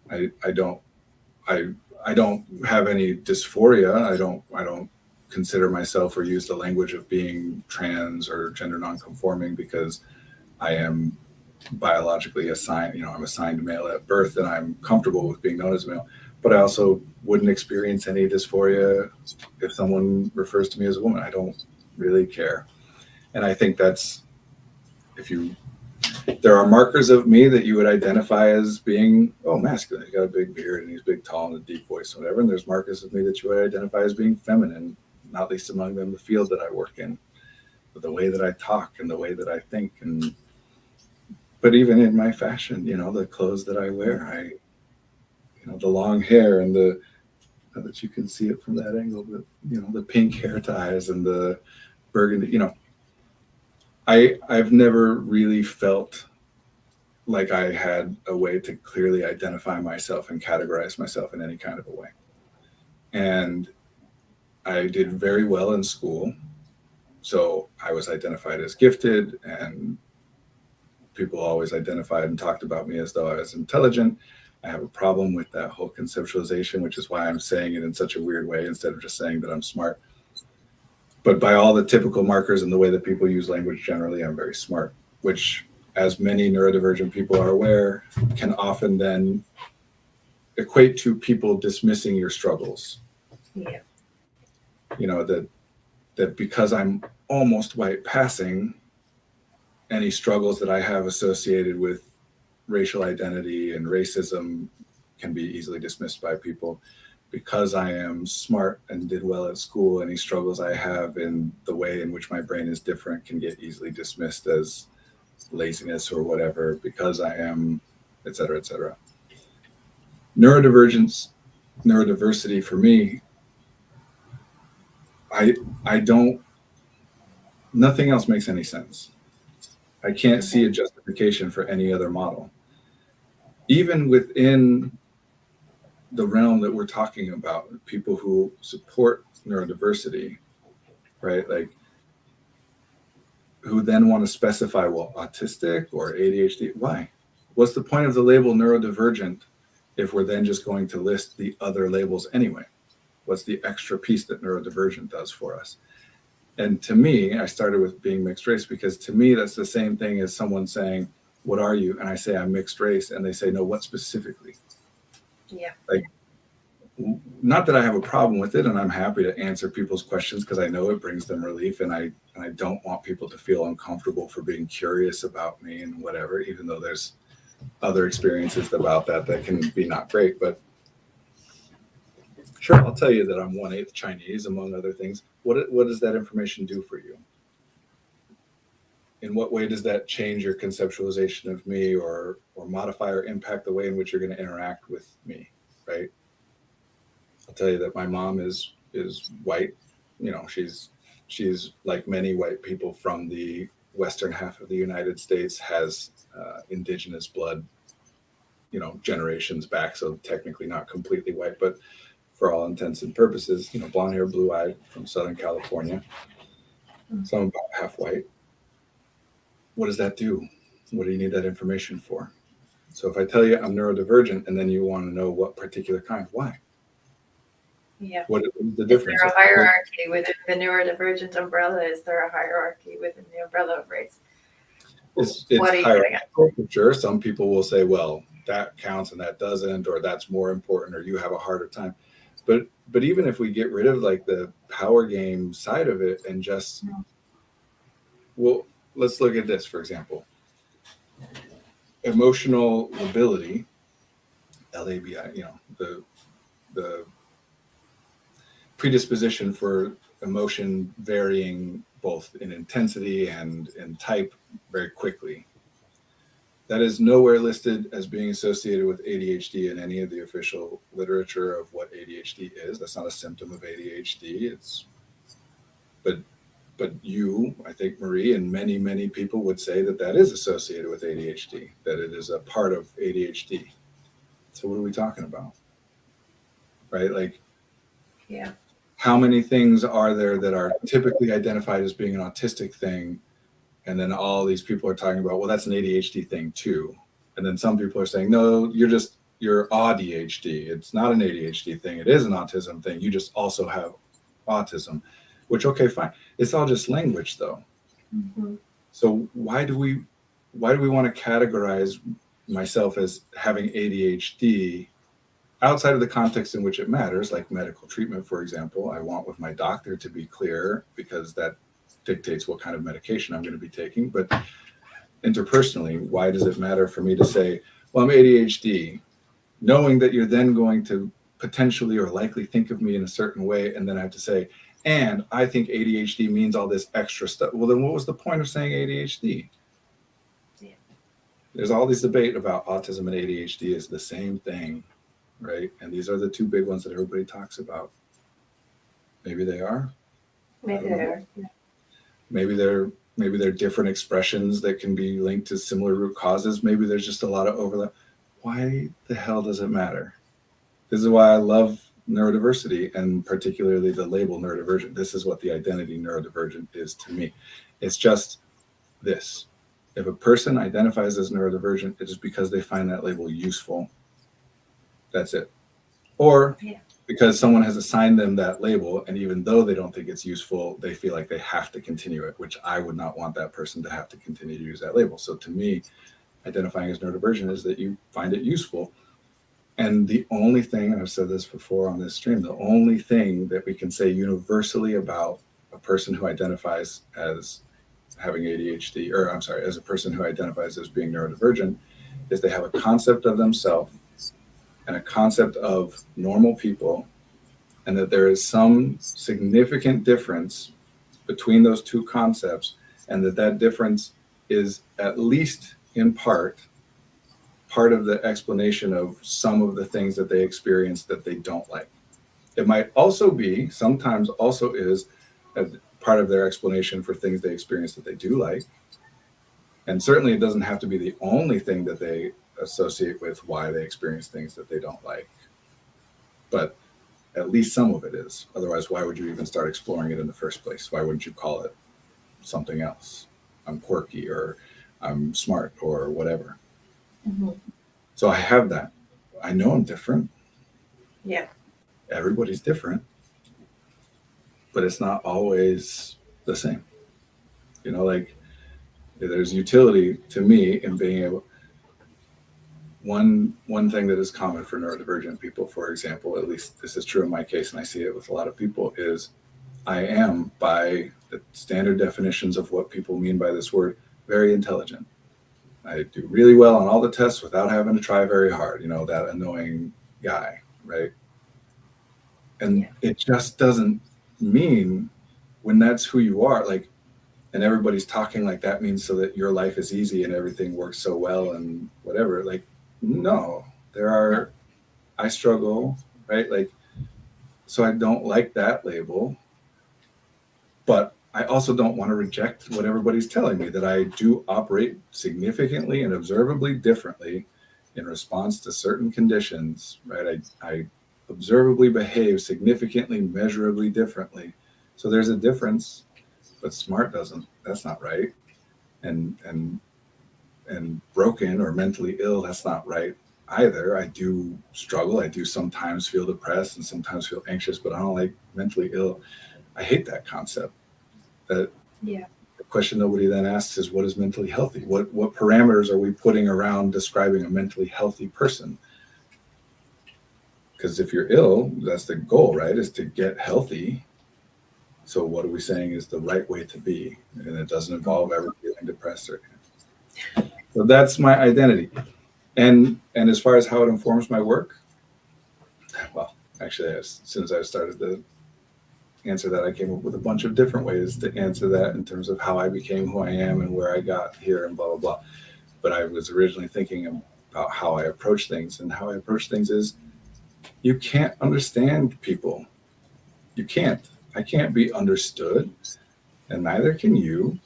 B: I don't have any dysphoria. I don't consider myself or use the language of being trans or gender nonconforming because I am biologically assigned, I'm assigned male at birth and I'm comfortable with being known as male. But I also wouldn't experience any dysphoria if someone refers to me as a woman. I don't really care. And I think that's, there are markers of me that you would identify as being, masculine. He's got a big beard and he's big, tall, and a deep voice, or whatever. And there's markers of me that you would identify as being feminine, not least among them the field that I work in, the way that I talk and the way that I think. But even in my fashion, the clothes that I wear, the long hair and not that you can see it from that angle, but the pink hair ties and the burgundy, I've never really felt like I had a way to clearly identify myself and categorize myself in any kind of a way. And I did very well in school. So I was identified as gifted, and people always identified and talked about me as though I was intelligent. I have a problem with that whole conceptualization, which is why I'm saying it in such a weird way instead of just saying that I'm smart. But by all the typical markers and the way that people use language generally, I'm very smart, which, as many neurodivergent people are aware, can often then equate to people dismissing your struggles.
A: Yeah.
B: That because I'm almost white passing, any struggles that I have associated with racial identity and racism can be easily dismissed by people. Because I am smart and did well at school, any struggles I have in the way in which my brain is different can get easily dismissed as laziness or whatever, because I am, et cetera, et cetera. Neurodiversity for me, nothing else makes any sense. I can't see a justification for any other model. Even within the realm that we're talking about, people who support neurodiversity, right? Like, who then want to specify, well, autistic or ADHD, why? What's the point of the label neurodivergent if we're then just going to list the other labels anyway? What's the extra piece that neurodivergent does for us? And to me, I started with being mixed race because to me, that's the same thing as someone saying, what are you? And I say, I'm mixed race. And they say, no, what specifically?
A: Yeah.
B: Like, not that I have a problem with it, and I'm happy to answer people's questions because I know it brings them relief, and I don't want people to feel uncomfortable for being curious about me and whatever, even though there's other experiences about that can be not great. But sure, I'll tell you that I'm 1/8 Chinese, among other things. What does that information do for you? In what way does that change your conceptualization of me or modify or impact the way in which you're going to interact with me, right? I'll tell you that my mom is white. She's like many white people from the western half of the United States, has indigenous blood, generations back. So technically not completely white, but for all intents and purposes, blonde hair, blue eyed, from Southern California. So I'm about half white. What does that do? What do you need that information for? So if I tell you I'm neurodivergent and then you want to know what particular kind, why?
A: Yeah.
B: What is the
A: Is
B: difference?
A: there a hierarchy within the neurodivergent umbrella? Is there a hierarchy within the umbrella of race?
B: It's
A: What are you getting at?
B: hierarchical for sure. Some people will say, well, that counts and that doesn't, or that's more important, or you have a harder time. But even if we get rid of like the power game side of it and just, well, let's look at this, for example. Emotional lability, LABI, you know, the predisposition for emotion varying both in intensity and in type very quickly. That is nowhere listed as being associated with ADHD in any of the official literature of what ADHD is. That's not a symptom of ADHD. But you, I think Marie, and many people would say that that is associated with ADHD, that it is a part of ADHD. So what are we talking about? Right? Like,
A: Yeah.
B: how many things are there that are typically identified as being an autistic thing? And then all these people are talking about, well, that's an ADHD thing too. And then some people are saying, no, you're ADHD. It's not an ADHD thing. It is an autism thing. You just also have autism, which, okay, fine. It's all just language though.
A: Mm-hmm.
B: So why do we want to categorize myself as having ADHD outside of the context in which it matters, like medical treatment, for example? I want with my doctor to be clear because that dictates what kind of medication I'm going to be taking. But interpersonally, why does it matter for me to say, well, I'm ADHD, knowing that you're then going to potentially or likely think of me in a certain way, and then I have to say, and I think ADHD means all this extra stuff. Well, then what was the point of saying ADHD?
A: Yeah.
B: There's all this debate about autism and ADHD is the same thing, right? And these are the two big ones that everybody talks about. Maybe they are.
A: Maybe they are. Yeah.
B: Maybe they're different expressions that can be linked to similar root causes. Maybe there's just a lot of overlap. Why the hell does it matter? This is why I love neurodiversity, and particularly the label neurodivergent. This is what the identity neurodivergent is to me. It's just this. If a person identifies as neurodivergent, it is because they find that label useful. That's it. Or because someone has assigned them that label, and even though they don't think it's useful, they feel like they have to continue it, which I would not want that person to have to continue to use that label. So to me, identifying as neurodivergent is that you find it useful. And the only thing, and I've said this before on this stream, the only thing that we can say universally about a person who identifies as having ADHD, or I'm sorry, as a person who identifies as being neurodivergent, is they have a concept of themselves and a concept of normal people, and that there is some significant difference between those two concepts, and that difference is at least in part of the explanation of some of the things that they experience that they don't like. It might also be, sometimes also is, a part of their explanation for things they experience that they do like. And certainly it doesn't have to be the only thing that they associate with why they experience things that they don't like. But at least some of it is. Otherwise, why would you even start exploring it in the first place? Why wouldn't you call it something else? I'm quirky, or I'm smart, or whatever. Mm-hmm. So I have that. I know I'm different.
A: Yeah.
B: Everybody's different. But it's not always the same. You know, like, there's utility to me in being able. One thing that is common for neurodivergent people, for example, at least this is true in my case, and I see it with a lot of people, is I am, by the standard definitions of what people mean by this word, very intelligent. I do really well on all the tests without having to try very hard, you know, that annoying guy, right? And it just doesn't mean, when that's who you are, like, and everybody's talking like that means so that your life is easy and everything works so well and whatever. Like, no, I struggle, right? Like, so I don't like that label, but I also don't want to reject what everybody's telling me, that I do operate significantly and observably differently in response to certain conditions, right? I observably behave significantly, measurably differently. So there's a difference, but smart doesn't. That's not right. And and broken or mentally ill. That's not right either. I do struggle. I do sometimes feel depressed and sometimes feel anxious, but I don't like mentally ill. I hate that concept. That
A: Yeah.
B: the question nobody then asks is, what is mentally healthy? What parameters are we putting around describing a mentally healthy person? Because if you're ill, that's the goal, right? Is to get healthy. So what are we saying is the right way to be? And it doesn't involve ever feeling depressed or anything. So that's my identity. And as far as how it informs my work, well, actually, as soon as I started to answer that, I came up with a bunch of different ways to answer that in terms of how I became who I am and where I got here and blah, blah, blah. But I was originally thinking about how I approach things, and how I approach things is you can't understand people. You can't. I can't be understood, and neither can you,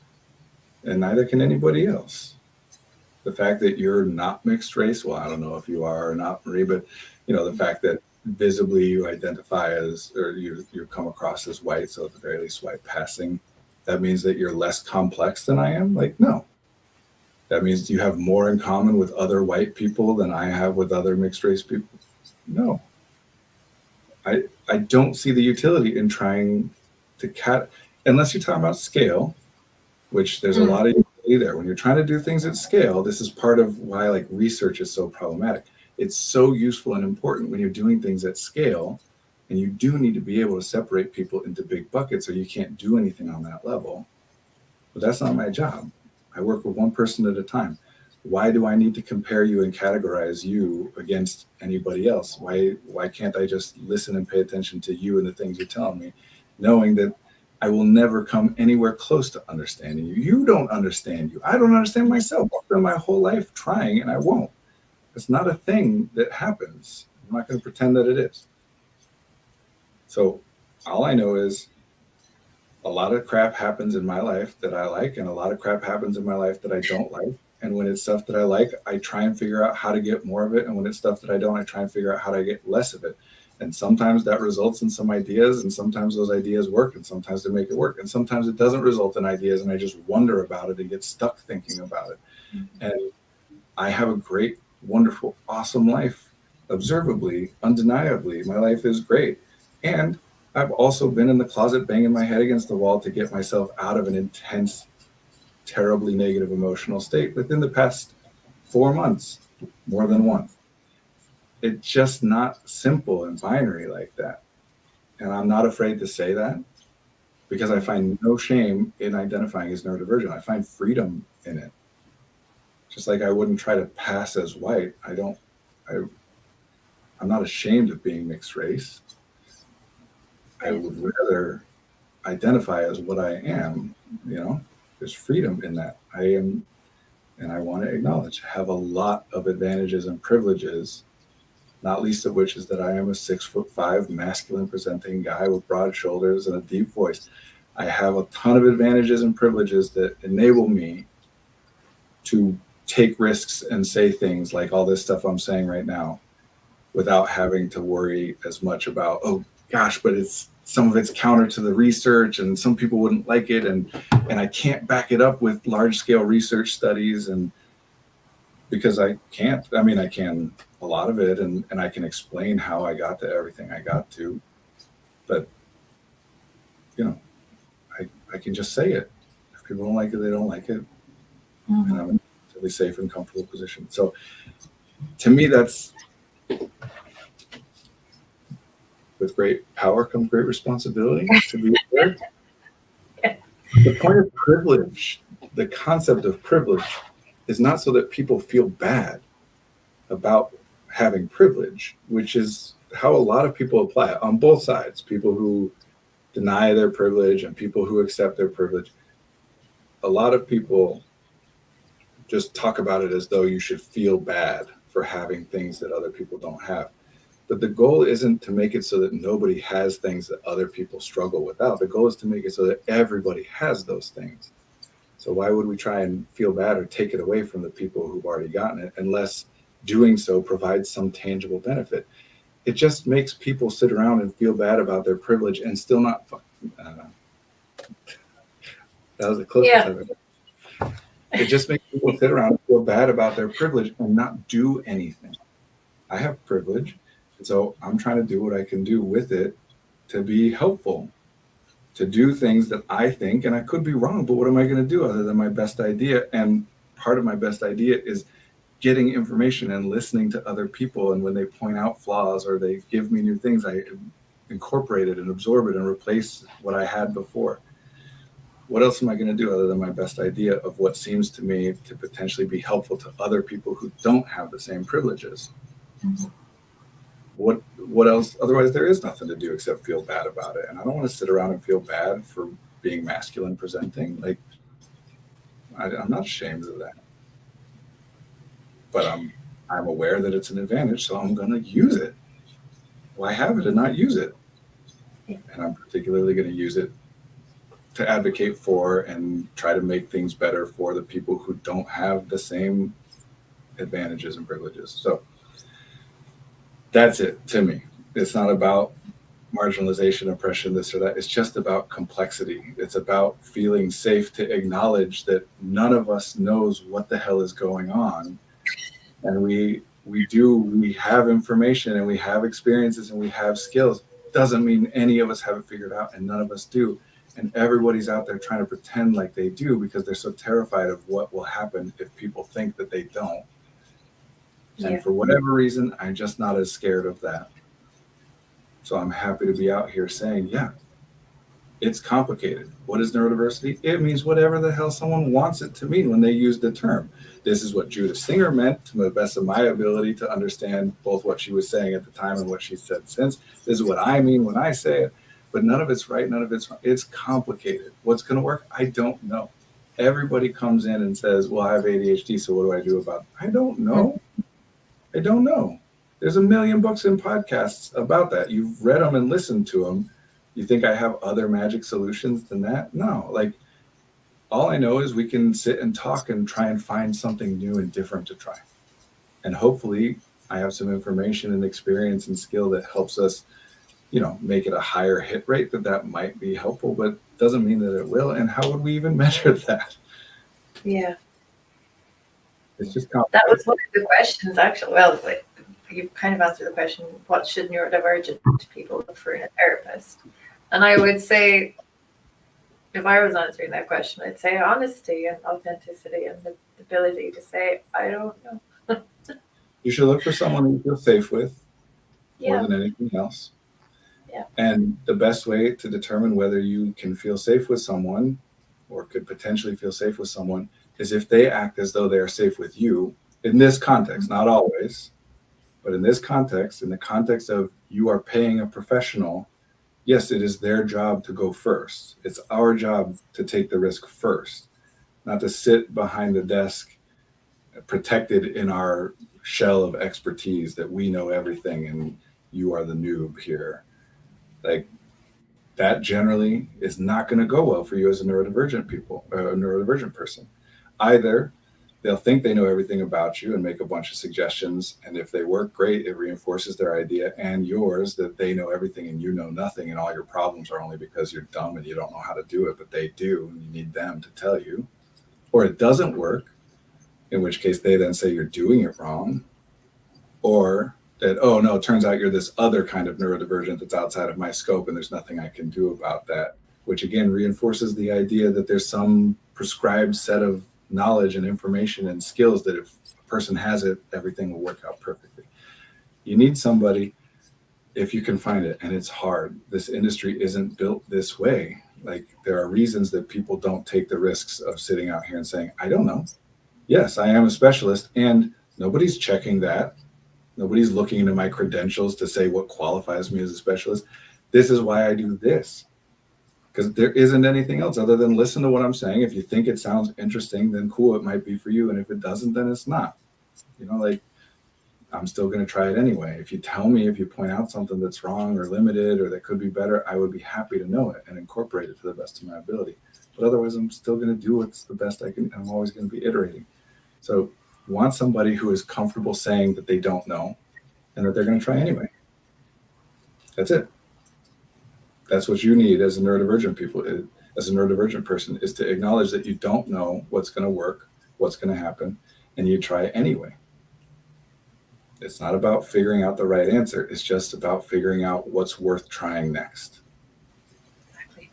B: and neither can anybody else. The fact that you're not mixed race, well, I don't know if you are or not, Marie, but the fact that visibly you identify as, or you come across as white, so at the very least white passing, that means that you're less complex than I am? Like, no. That means you have more in common with other white people than I have with other mixed race people? No. I don't see the utility in trying to unless you're talking about scale, which there's a lot of utility there. When you're trying to do things at scale, this is part of why like research is so problematic. It's so useful and important when you're doing things at scale, and you do need to be able to separate people into big buckets, or you can't do anything on that level. But that's not my job. I work with one person at a time. Why do I need to compare you and categorize you against anybody else? Why can't I just listen and pay attention to you and the things you're telling me, knowing that I will never come anywhere close to understanding you. You don't understand you. I don't understand myself. I've spent my whole life trying, and I won't. It's not a thing that happens. I'm not going to pretend that it is. So all I know is a lot of crap happens in my life that I like, and a lot of crap happens in my life that I don't like. And when it's stuff that I like, I try and figure out how to get more of it. And when it's stuff that I don't, I try and figure out how to get less of it. And sometimes that results in some ideas, and sometimes those ideas work, and sometimes they make it work. And sometimes it doesn't result in ideas, and I just wonder about it and get stuck thinking about it. And I have a great, wonderful, awesome life. Observably, undeniably, my life is great. And I've also been in the closet banging my head against the wall to get myself out of an intense, terribly negative emotional state within the past 4 months, more than once. It's just not simple and binary like that. And I'm not afraid to say that, because I find no shame in identifying as neurodivergent. I find freedom in it. Just like I wouldn't try to pass as white. I'm not ashamed of being mixed race. I would rather identify as what I am, there's freedom in that. I am, and I want to acknowledge, have a lot of advantages and privileges, not least of which is that I am a 6'5" masculine presenting guy with broad shoulders and a deep voice. I have a ton of advantages and privileges that enable me to take risks and say things like all this stuff I'm saying right now without having to worry as much about, oh gosh, but some of it's counter to the research and some people wouldn't like it, and I can't back it up with large scale research studies, and because I can't. I mean, I can a lot of it, and I can explain how I got to everything I got to, but I can just say it. If people don't like it, they don't like it. And I'm in a really safe and comfortable position. So to me, that's, with great power comes great responsibility to be there. The point of privilege, the concept of privilege, is not so that people feel bad about having privilege, which is how a lot of people apply it on both sides. People who deny their privilege and people who accept their privilege. A lot of people just talk about it as though you should feel bad for having things that other people don't have. But the goal isn't to make it so that nobody has things that other people struggle without. The goal is to make it so that everybody has those things. So why would we try and feel bad or take it away from the people who've already gotten it, unless doing so provides some tangible benefit? It just makes people sit around and feel bad about their privilege and still not. That was the closest I've ever. It just makes people sit around and feel bad about their privilege and not do anything. I have privilege, and so I'm trying to do what I can do with it to be helpful, to do things that I think, and I could be wrong, but what am I going to do other than my best idea? And part of my best idea is getting information and listening to other people. And when they point out flaws or they give me new things, I incorporate it and absorb it and replace what I had before. What else am I going to do other than my best idea of what seems to me to potentially be helpful to other people who don't have the same privileges? Mm-hmm. What else? Otherwise, there is nothing to do except feel bad about it. And I don't want to sit around and feel bad for being masculine presenting. Like, I'm not ashamed of that. But I'm aware that it's an advantage, so I'm going to use it. Why have it and not use it? And I'm particularly going to use it to advocate for and try to make things better for the people who don't have the same advantages and privileges. So that's it to me. It's not about marginalization, oppression, this or that. It's just about complexity. It's about feeling safe to acknowledge that none of us knows what the hell is going on. And we have information and we have experiences and we have skills. Doesn't mean any of us have it figured out, and none of us do. And everybody's out there trying to pretend like they do because they're so terrified of what will happen if people think that they don't. Yeah. And for whatever reason, I'm just not as scared of that. So I'm happy to be out here saying, yeah, it's complicated. What is neurodiversity? It means whatever the hell someone wants it to mean when they use the term. This is what Judith Singer meant, to the best of my ability to understand both what she was saying at the time and what she said since. This is what I mean when I say it. But none of it's right, none of it's wrong. It's complicated. What's going to work? I don't know. Everybody comes in and says, well, I have ADHD, so what do I do about it? I don't know. I don't know. There's a million books and podcasts about that. You've read them and listened to them. You think I have other magic solutions than that? No. Like, all I know is we can sit and talk and try and find something new and different to try. And hopefully I have some information and experience and skill that helps us, make it a higher hit rate, that might be helpful, but doesn't mean that it will. And how would we even measure that?
A: Yeah.
B: It's just
A: complicated. That was one of the questions, actually. Well, you kind of answered the question, what should neurodivergent people look for in a therapist? And I would say, if I was answering that question, I'd say honesty and authenticity and the ability to say, I don't know.
B: You should look for someone you feel safe with more than anything else.
A: Yeah.
B: And the best way to determine whether you can feel safe with someone or could potentially feel safe with someone is if they act as though they are safe with you in this context, not always, but in this context, in the context of you are paying a professional. Yes, it is their job to go first. It's our job to take the risk first, not to sit behind the desk protected in our shell of expertise that we know everything and you are the noob here. Like, that generally is not going to go well for you as a neurodivergent person. Either they'll think they know everything about you and make a bunch of suggestions, and if they work, great, it reinforces their idea and yours that they know everything and you know nothing, and all your problems are only because you're dumb and you don't know how to do it, but they do, and you need them to tell you. Or it doesn't work, in which case they then say you're doing it wrong, or that, oh no, it turns out you're this other kind of neurodivergent that's outside of my scope and there's nothing I can do about that, which again reinforces the idea that there's some prescribed set of knowledge and information and skills that if a person has it, everything will work out perfectly. You need somebody, if you can find it, and it's hard. This industry isn't built this way. Like, there are reasons that people don't take the risks of sitting out here and saying, I don't know. Yes, I am a specialist, and nobody's checking that. Nobody's looking into my credentials to say what qualifies me as a specialist. This is why I do this. Because there isn't anything else other than listen to what I'm saying. If you think it sounds interesting, then cool, it might be for you. And if it doesn't, then it's not. I'm still going to try it anyway. If you tell me, if you point out something that's wrong or limited or that could be better, I would be happy to know it and incorporate it to the best of my ability. But otherwise, I'm still going to do what's the best I can. I'm always going to be iterating. So you want somebody who is comfortable saying that they don't know and that they're going to try anyway. That's it. That's what you need as a neurodivergent person, is to acknowledge that you don't know what's going to work, what's going to happen, and you try anyway. It's not about figuring out the right answer. It's just about figuring out what's worth trying next.
A: Exactly.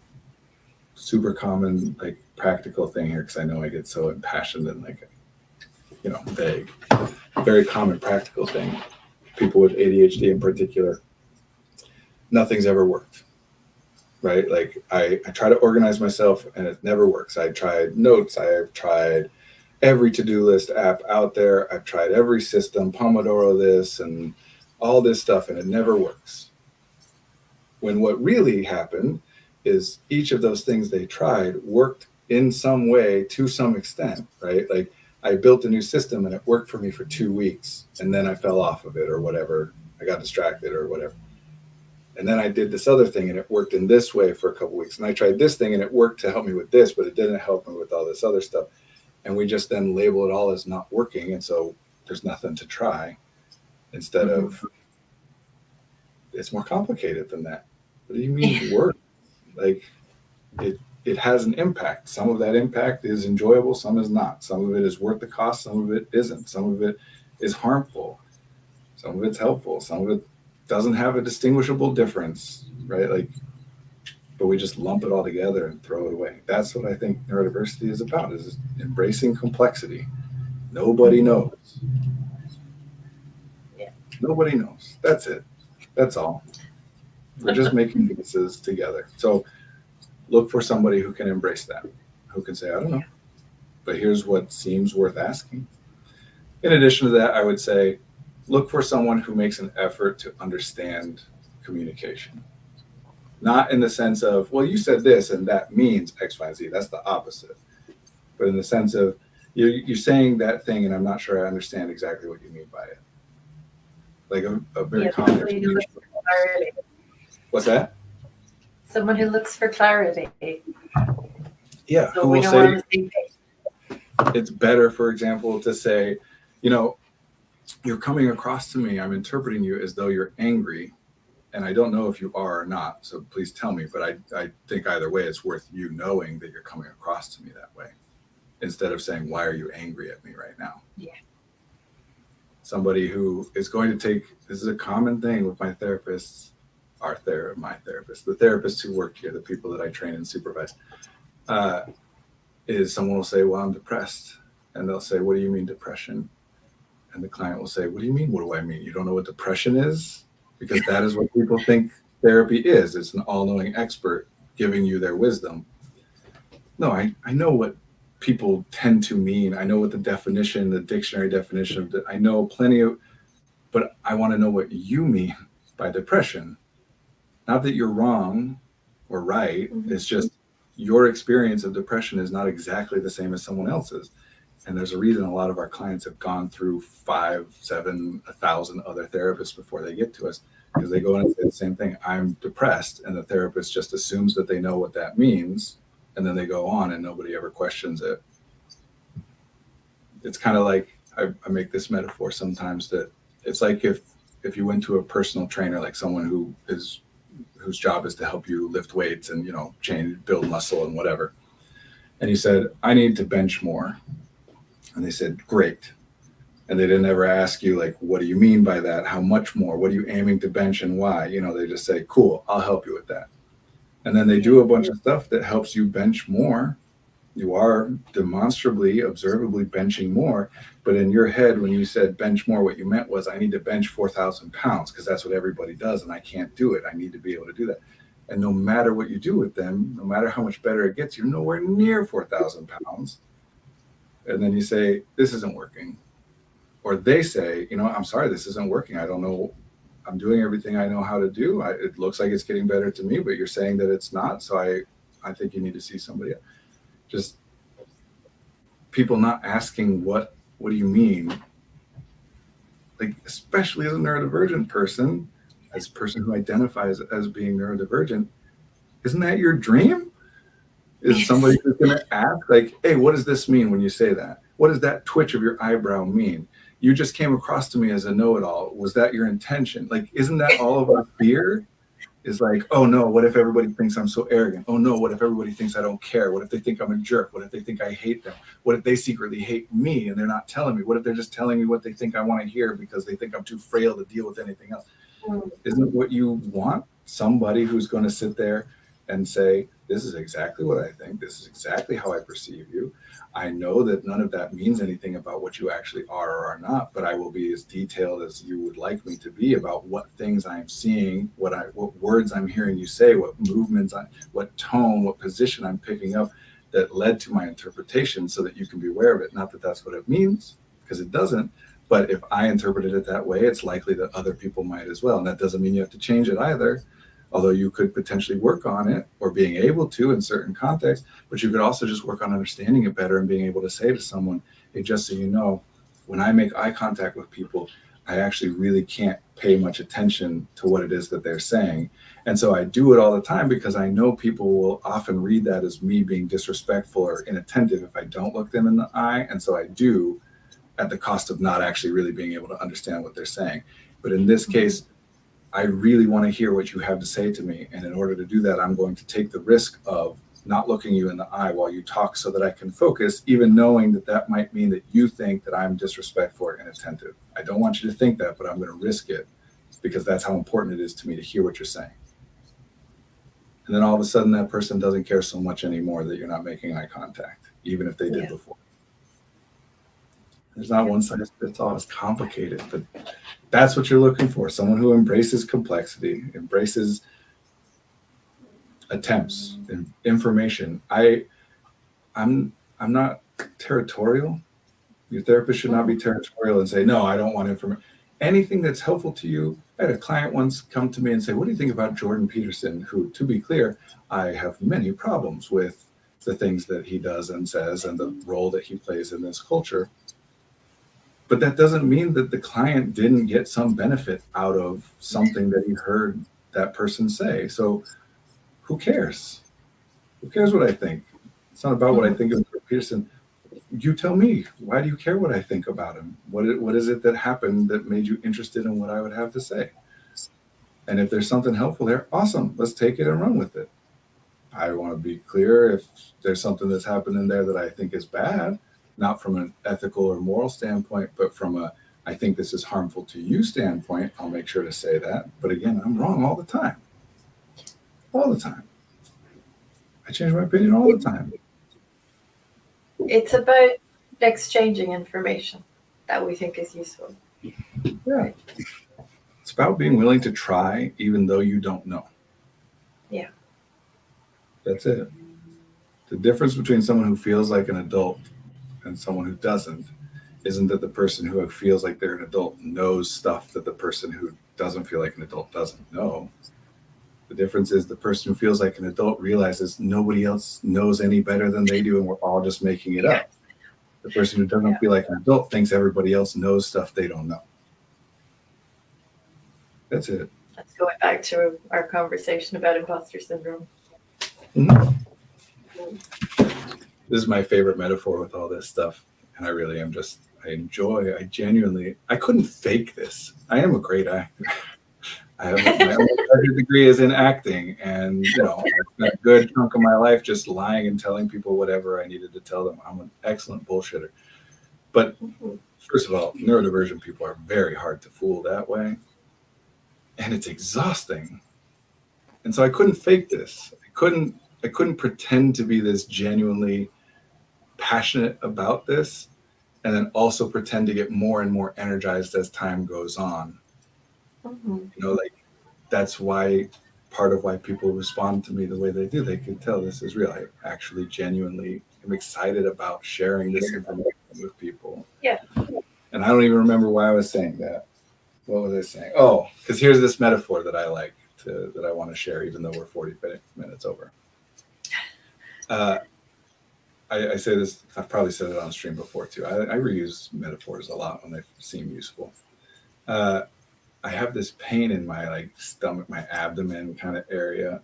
B: Super common, like practical thing here, because I know I get so impassioned and like, vague. Very common practical thing. People with ADHD in particular, nothing's ever worked, right? Like I try to organize myself and it never works. I tried notes. I've tried every to-do list app out there. I've tried every system, Pomodoro this and all this stuff, and it never works. When what really happened is each of those things they tried worked in some way to some extent, right? Like I built a new system and it worked for me for 2 weeks, and then I fell off of it or whatever. I got distracted or whatever. And then I did this other thing and it worked in this way for a couple of weeks. And I tried this thing and it worked to help me with this, but it didn't help me with all this other stuff. And we just then label it all as not working. And so there's nothing to try, instead of, it's more complicated than that. What do you mean work? Like it has an impact. Some of that impact is enjoyable, some is not. Some of it is worth the cost, some of it isn't. Some of it is harmful, some of it's helpful, some of it doesn't have a distinguishable difference, right? Like, but we just lump it all together and throw it away. That's what I think neurodiversity is about, is embracing complexity. Nobody knows.
A: Yeah.
B: Nobody knows. That's it. That's all. We're just making pieces together. So look for somebody who can embrace that, who can say, I don't know, but here's what seems worth asking. In addition to that, I would say, look for someone who makes an effort to understand communication. Not in the sense of, well, you said this and that means X, Y, and Z. That's the opposite. But in the sense of, you're saying that thing and I'm not sure I understand exactly what you mean by it. Like a very common. What's that?
A: Someone who looks for clarity.
B: Yeah.
A: So
B: who
A: we
B: will
A: know
B: say,
A: we're on the same page.
B: It's better, for example, to say, you're coming across to me, I'm interpreting you as though you're angry, and I don't know if you are or not, so please tell me, but I think either way it's worth you knowing that you're coming across to me that way, instead of saying, why are you angry at me right now?
A: Yeah.
B: Somebody who is going to take, this is a common thing with my therapists, my therapist, the therapists who work here, the people that I train and supervise, is someone will say, well, I'm depressed. And they'll say, what do you mean depression? And the client will say, what do you mean? What do I mean? You don't know what depression is? Because that is what people think therapy is. It's an all-knowing expert giving you their wisdom. No, I know what people tend to mean. I know what the dictionary definition of I know plenty of, but I want to know what you mean by depression. Not that you're wrong or right. It's just your experience of depression is not exactly the same as someone else's. And there's a reason a lot of our clients have gone through 5, 7, 1,000 other therapists before they get to us, because they go in and say the same thing. I'm depressed. And the therapist just assumes that they know what that means. And then they go on and nobody ever questions it. It's kind of like, I make this metaphor sometimes, that it's like if you went to a personal trainer, like someone whose job is to help you lift weights and, build muscle and whatever. And you said, I need to bench more. And they said, great. And they didn't ever ask you, like, what do you mean by that? How much more? What are you aiming to bench and why? They just say, cool, I'll help you with that. And then they do a bunch of stuff that helps you bench more. You are demonstrably, observably benching more. But in your head, when you said bench more, what you meant was, I need to bench 4,000 pounds because that's what everybody does. And I can't do it. I need to be able to do that. And no matter what you do with them, no matter how much better it gets, you're nowhere near 4,000 pounds. And then you say, this isn't working. Or they say, I'm sorry, this isn't working. I don't know. I'm doing everything I know how to do. It looks like it's getting better to me, but you're saying that it's not. So I think you need to see somebody else. Just people not asking, what do you mean? Like, especially as a neurodivergent person, as a person who identifies as being neurodivergent, isn't that your dream? Is somebody who's going to ask, like, hey, what does this mean when you say that? What does that twitch of your eyebrow mean? You just came across to me as a know-it-all. Was that your intention? Like, isn't that all of our fear? is like, oh no, what if everybody thinks I'm so arrogant? Oh no, what if everybody thinks I don't care? What if they think I'm a jerk? What if they think I hate them? What if they secretly hate me and they're not telling me? What if they're just telling me what they think I want to hear because they think I'm too frail to deal with anything else? Isn't what you want somebody who's going to sit there and say, this is exactly what I think. This is exactly how I perceive you. I know that none of that means anything about what you actually are or are not, but I will be as detailed as you would like me to be about what things I'm seeing, what words I'm hearing you say, what movements, what tone, what position I'm picking up that led to my interpretation, so that you can be aware of it. Not that that's what it means, because it doesn't. But if I interpreted it that way, it's likely that other people might as well. And that doesn't mean you have to change it either, although you could potentially work on it or being able to in certain contexts. But you could also just work on understanding it better and being able to say to someone, hey, just so you know, when I make eye contact with people, I actually really can't pay much attention to what it is that they're saying. And so I do it all the time because I know people will often read that as me being disrespectful or inattentive if I don't look them in the eye. And so I do, at the cost of not actually really being able to understand what they're saying. But in this case, I really want to hear what you have to say to me. And in order to do that, I'm going to take the risk of not looking you in the eye while you talk so that I can focus, even knowing that that might mean that you think that I'm disrespectful or inattentive. I don't want you to think that, but I'm going to risk it because that's how important it is to me to hear what you're saying. And then all of a sudden that person doesn't care so much anymore that you're not making eye contact, even if they did before. There's not one size fits all. It's complicated, but that's what you're looking for. Someone who embraces complexity, embraces attempts, information. I'm not territorial. Your therapist should not be territorial and say, no, I don't want information. Anything that's helpful to you. I had a client once come to me and say, what do you think about Jordan Peterson, who, to be clear, I have many problems with the things that he does and says and the role that he plays in this culture. But that doesn't mean that the client didn't get some benefit out of something that he heard that person say. So who cares? Who cares what I think? It's not about what I think of Peterson. You tell me, why do you care what I think about him? What is it that happened that made you interested in what I would have to say? And if there's something helpful there, awesome, let's take it and run with it. I want to be clear, if there's something that's happened in there that I think is bad, not from an ethical or moral standpoint, but from a, I think this is harmful to you standpoint, I'll make sure to say that. But again, I'm wrong all the time. All the time. I change my opinion all the time.
A: It's about exchanging information that we think is useful.
B: Yeah. It's about being willing to try even though you don't know.
A: Yeah.
B: That's it. The difference between someone who feels like an adult and someone who doesn't isn't that the person who feels like they're an adult knows stuff that the person who doesn't feel like an adult doesn't know. The difference is the person who feels like an adult realizes nobody else knows any better than they do and we're all just making it up. The person who doesn't feel like an adult thinks everybody else knows stuff they don't know. That's it.
A: Let's go back to our conversation about imposter syndrome.
B: Mm-hmm. This is my favorite metaphor with all this stuff. And I really am I genuinely, I couldn't fake this. I am a great actor. I have my undergraduate degree is in acting. And, I spent a good chunk of my life just lying and telling people whatever I needed to tell them. I'm an excellent bullshitter. But first of all, neurodivergent people are very hard to fool that way. And it's exhausting. And so I couldn't fake this. I couldn't pretend to be this genuinely passionate about this and then also pretend to get more and more energized as time goes on. That's why part of why people respond to me the way they do. They can tell this is real. I actually genuinely am excited about sharing this information with people.
A: Yeah.
B: And I don't even remember why I was saying that. What was I saying? Oh, because here's this metaphor that I like that I want to share, even though we're 40 minutes over. I say this, I've probably said it on stream before too. I reuse metaphors a lot when they seem useful. I have this pain in my stomach, my abdomen kind of area.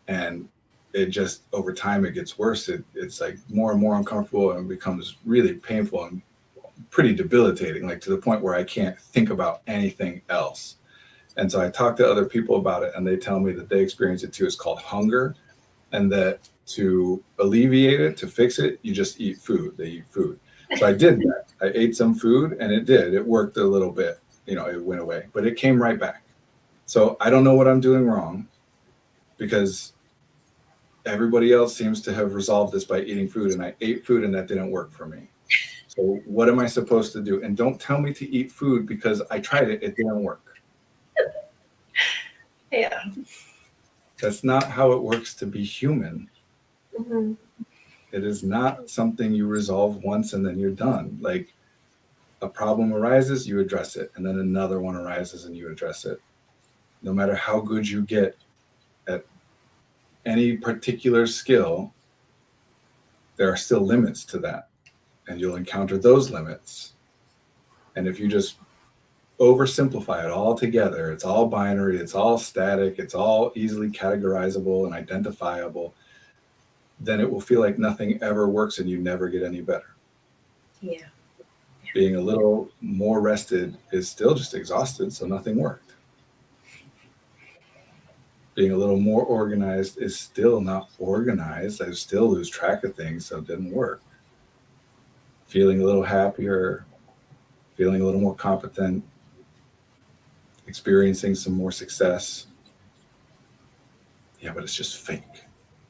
B: And it just, over time, it gets worse. It's more and more uncomfortable and becomes really painful and pretty debilitating, to the point where I can't think about anything else. And so I talk to other people about it, and they tell me that they experience it too. It's called hunger, and that to alleviate it, to fix it, you just eat food. They eat food. So I did that. I ate some food, and it worked a little bit. It went away, but it came right back. So I don't know what I'm doing wrong, because everybody else seems to have resolved this by eating food, and I ate food and that didn't work for me. So what am I supposed to do? And don't tell me to eat food because I tried it. It didn't work.
A: Yeah.
B: That's not how it works to be human.
A: Mm-hmm.
B: It is not something you resolve once and then you're done. Like, a problem arises, you address it, and then another one arises and you address it. No matter how good you get at any particular skill, there are still limits to that, and you'll encounter those limits. And if you just oversimplify it all together, it's all binary, it's all static, it's all easily categorizable and identifiable, then it will feel like nothing ever works and you never get any better.
A: Yeah.
B: Being a little more rested is still just exhausted, so nothing worked. Being a little more organized is still not organized. I still lose track of things, so it didn't work. Feeling a little happier, feeling a little more competent, experiencing some more success. Yeah, but it's just fake.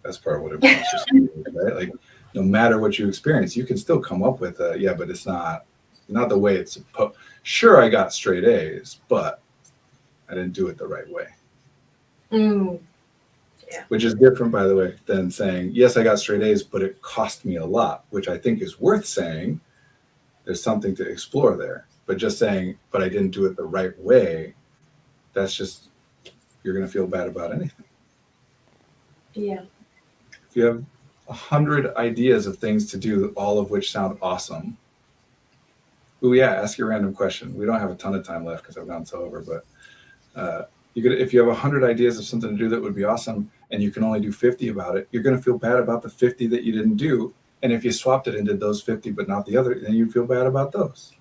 B: That's part of what it means. It's just fake, right? Like, no matter what you experience, you can still come up with but it's not the way it's supposed. Sure, I got straight A's, but I didn't do it the right way.
A: Mm. Yeah.
B: Which is different, by the way, than saying, yes, I got straight A's, but it cost me a lot, which I think is worth saying. There's something to explore there. But just saying, but I didn't do it the right way, that's just, you're going to feel bad about anything.
A: Yeah.
B: If you have 100 ideas of things to do, all of which sound awesome. Oh yeah, ask your random question. We don't have a ton of time left because I've gone so over, but if you have 100 ideas of something to do that would be awesome and you can only do 50 about it, you're going to feel bad about the 50 that you didn't do. And if you swapped it and did those 50 but not the other, then you'd feel bad about those.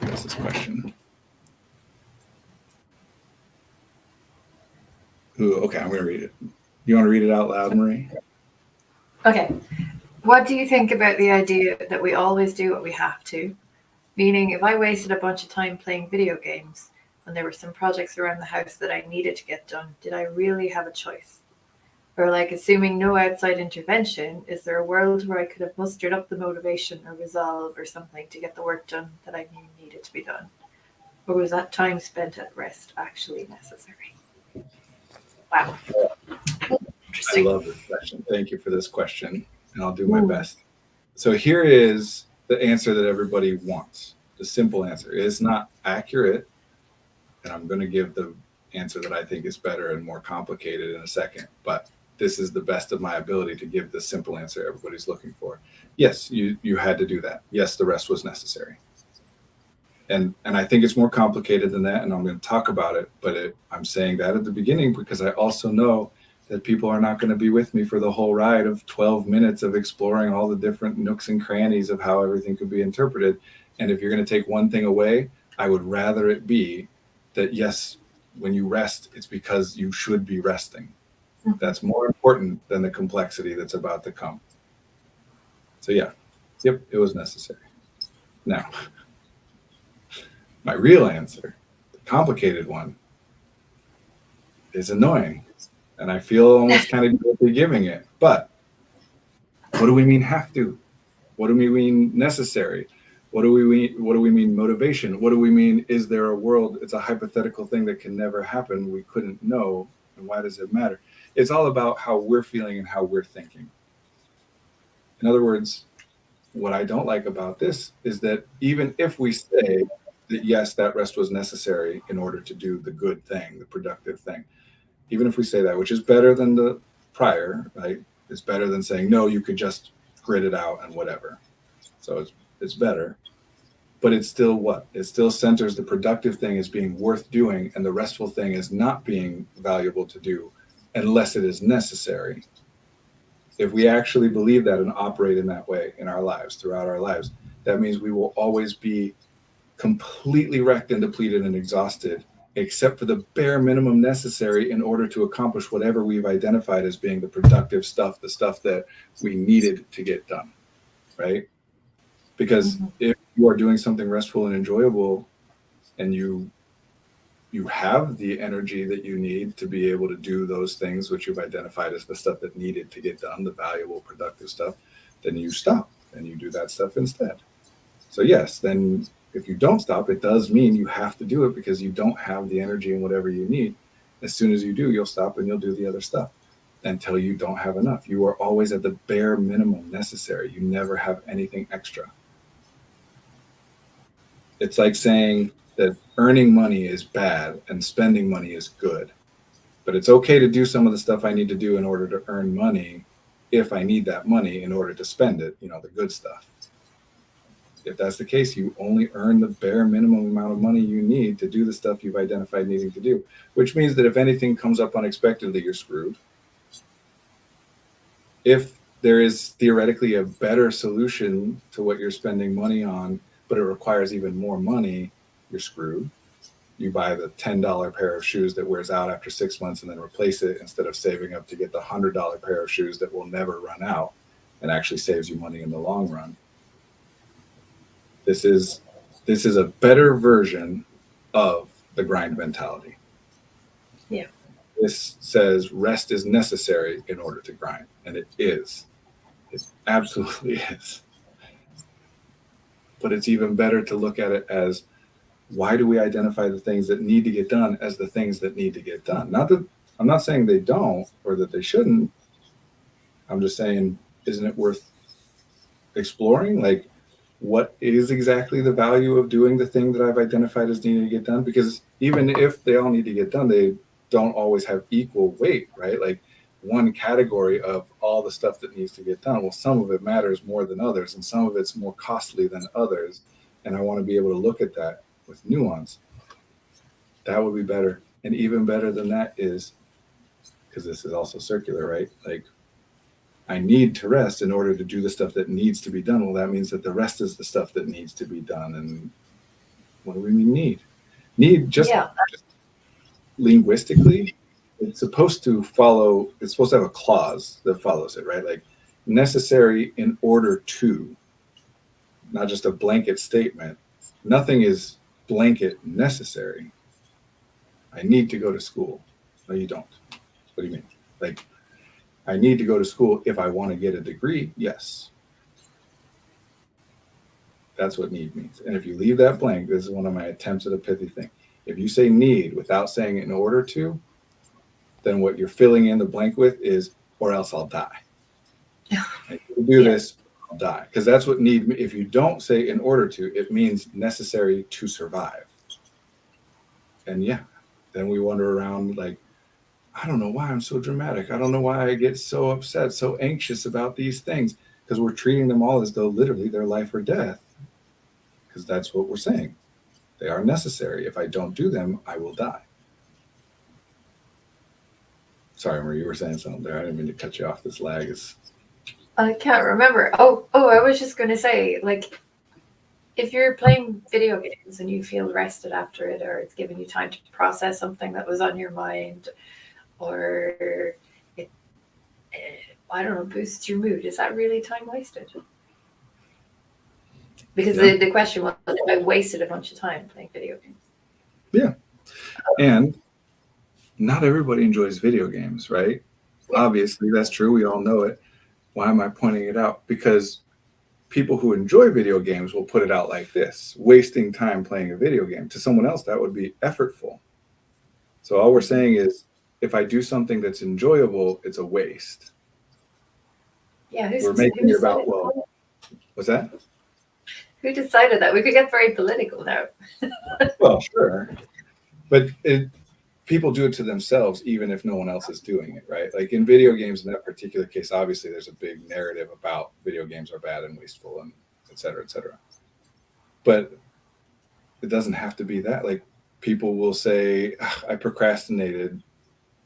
B: What's this question? Ooh, okay, I'm going to read it. You want to read it out loud, Marie?
A: Okay. What do you think about the idea that we always do what we have to? Meaning, if I wasted a bunch of time playing video games and there were some projects around the house that I needed to get done, did I really have a choice? Or like, assuming no outside intervention, is there a world where I could have mustered up the motivation or resolve or something to get the work done that I knew needed to be done? Or was that time spent at rest actually necessary? Wow.
B: I love this question. Thank you for this question, and I'll do my best. So here is the answer that everybody wants. The simple answer. It's not accurate, and I'm going to give the answer that I think is better and more complicated in a second, but this is the best of my ability to give the simple answer everybody's looking for. Yes, you had to do that. Yes, the rest was necessary. And I think it's more complicated than that, and I'm going to talk about it, but I'm saying that at the beginning because I also know that people are not going to be with me for the whole ride of 12 minutes of exploring all the different nooks and crannies of how everything could be interpreted. And if you're going to take one thing away, I would rather it be that, yes, when you rest, it's because you should be resting. That's more important than the complexity that's about to come. So yeah, yep, it was necessary. Now, my real answer, the complicated one, is annoying. And I feel almost kind of guilty giving it. But what do we mean have to? What do we mean necessary? What do we mean motivation? What do we mean is there a world? It's a hypothetical thing that can never happen. We couldn't know. And why does it matter? It's all about how we're feeling and how we're thinking. In other words, what I don't like about this is that even if we say that, yes, that rest was necessary in order to do the good thing, the productive thing, even if we say that, which is better than the prior, right? It's better than saying, no, you could just grit it out and whatever. So it's better. But it's still what? It still centers the productive thing as being worth doing and the restful thing as not being valuable to do unless it is necessary. If we actually believe that and operate in that way in our lives, throughout our lives, that means we will always be completely wrecked and depleted and exhausted except for the bare minimum necessary in order to accomplish whatever we've identified as being the productive stuff, the stuff that we needed to get done, right? Because if you are doing something restful and enjoyable, and you have the energy that you need to be able to do those things which you've identified as the stuff that needed to get done, the valuable, productive stuff, then you stop and you do that stuff instead. So yes, then if you don't stop, it does mean you have to do it because you don't have the energy and whatever you need. As soon as you do, you'll stop and you'll do the other stuff until you don't have enough. You are always at the bare minimum necessary. You never have anything extra. It's like saying that earning money is bad and spending money is good. But it's okay to do some of the stuff I need to do in order to earn money if I need that money in order to spend it, the good stuff. If that's the case, you only earn the bare minimum amount of money you need to do the stuff you've identified needing to do, which means that if anything comes up unexpectedly, you're screwed. If there is theoretically a better solution to what you're spending money on, but it requires even more money, you're screwed. You buy the $10 pair of shoes that wears out after 6 months and then replace it instead of saving up to get the $100 pair of shoes that will never run out and actually saves you money in the long run. This is a better version of the grind mentality.
A: Yeah.
B: This says rest is necessary in order to grind, and it is. It absolutely is. But it's even better to look at it as, why do we identify the things that need to get done as the things that need to get done? Not that I'm not saying they don't or that they shouldn't. I'm just saying, isn't it worth exploring? Like, what is exactly the value of doing the thing that I've identified as needing to get done? Because even if they all need to get done, they don't always have equal weight, right? Like, one category of all the stuff that needs to get done, well, some of it matters more than others, and some of it's more costly than others. And I want to be able to look at that with nuance. That would be better. And even better than that is, because this is also circular, right? Like, I need to rest in order to do the stuff that needs to be done. Well, that means that the rest is the stuff that needs to be done. And what do we mean need? Need just linguistically, it's supposed to have a clause that follows it, right? Like, necessary in order to, not just a blanket statement. Nothing is blanket necessary. I need to go to school. No, you don't. What do you mean? Like, I need to go to school if I want to get a degree. Yes. That's what need means. And if you leave that blank, this is one of my attempts at a pithy thing. If you say need without saying in order to, then what you're filling in the blank with is, or else I'll die. If you do this, I'll die. Because that's what need, if you don't say in order to, it means necessary to survive. And then we wander around like, I don't know why I'm so dramatic. I don't know why I get so upset, so anxious about these things, because we're treating them all as though literally they're life or death. Because that's what we're saying. They are necessary. If I don't do them, I will die. Sorry, Marie, you were saying something there. I didn't mean to cut you off. This lag is...
A: I can't remember. Oh, I was just going to say, like, if you're playing video games and you feel rested after it, or it's giving you time to process something that was on your mind, or it, I don't know, boosts your mood, is that really time wasted? Because the question was, if I wasted a bunch of time playing video games.
B: Yeah. And not everybody enjoys video games, right? Yeah. Obviously, that's true. We all know it. Why am I pointing it out? Because people who enjoy video games will put it out like this: wasting time playing a video game. To someone else, that would be effortful. So all we're saying is, if I do something that's enjoyable, it's a waste.
A: Yeah,
B: we're making it about, well, what's that?
A: Who decided that? We could get very political now.
B: Well, sure. But people do it to themselves, even if no one else is doing it, right? Like in video games, in that particular case, obviously there's a big narrative about video games are bad and wasteful and et cetera, et cetera. But it doesn't have to be that. Like, people will say, I procrastinated.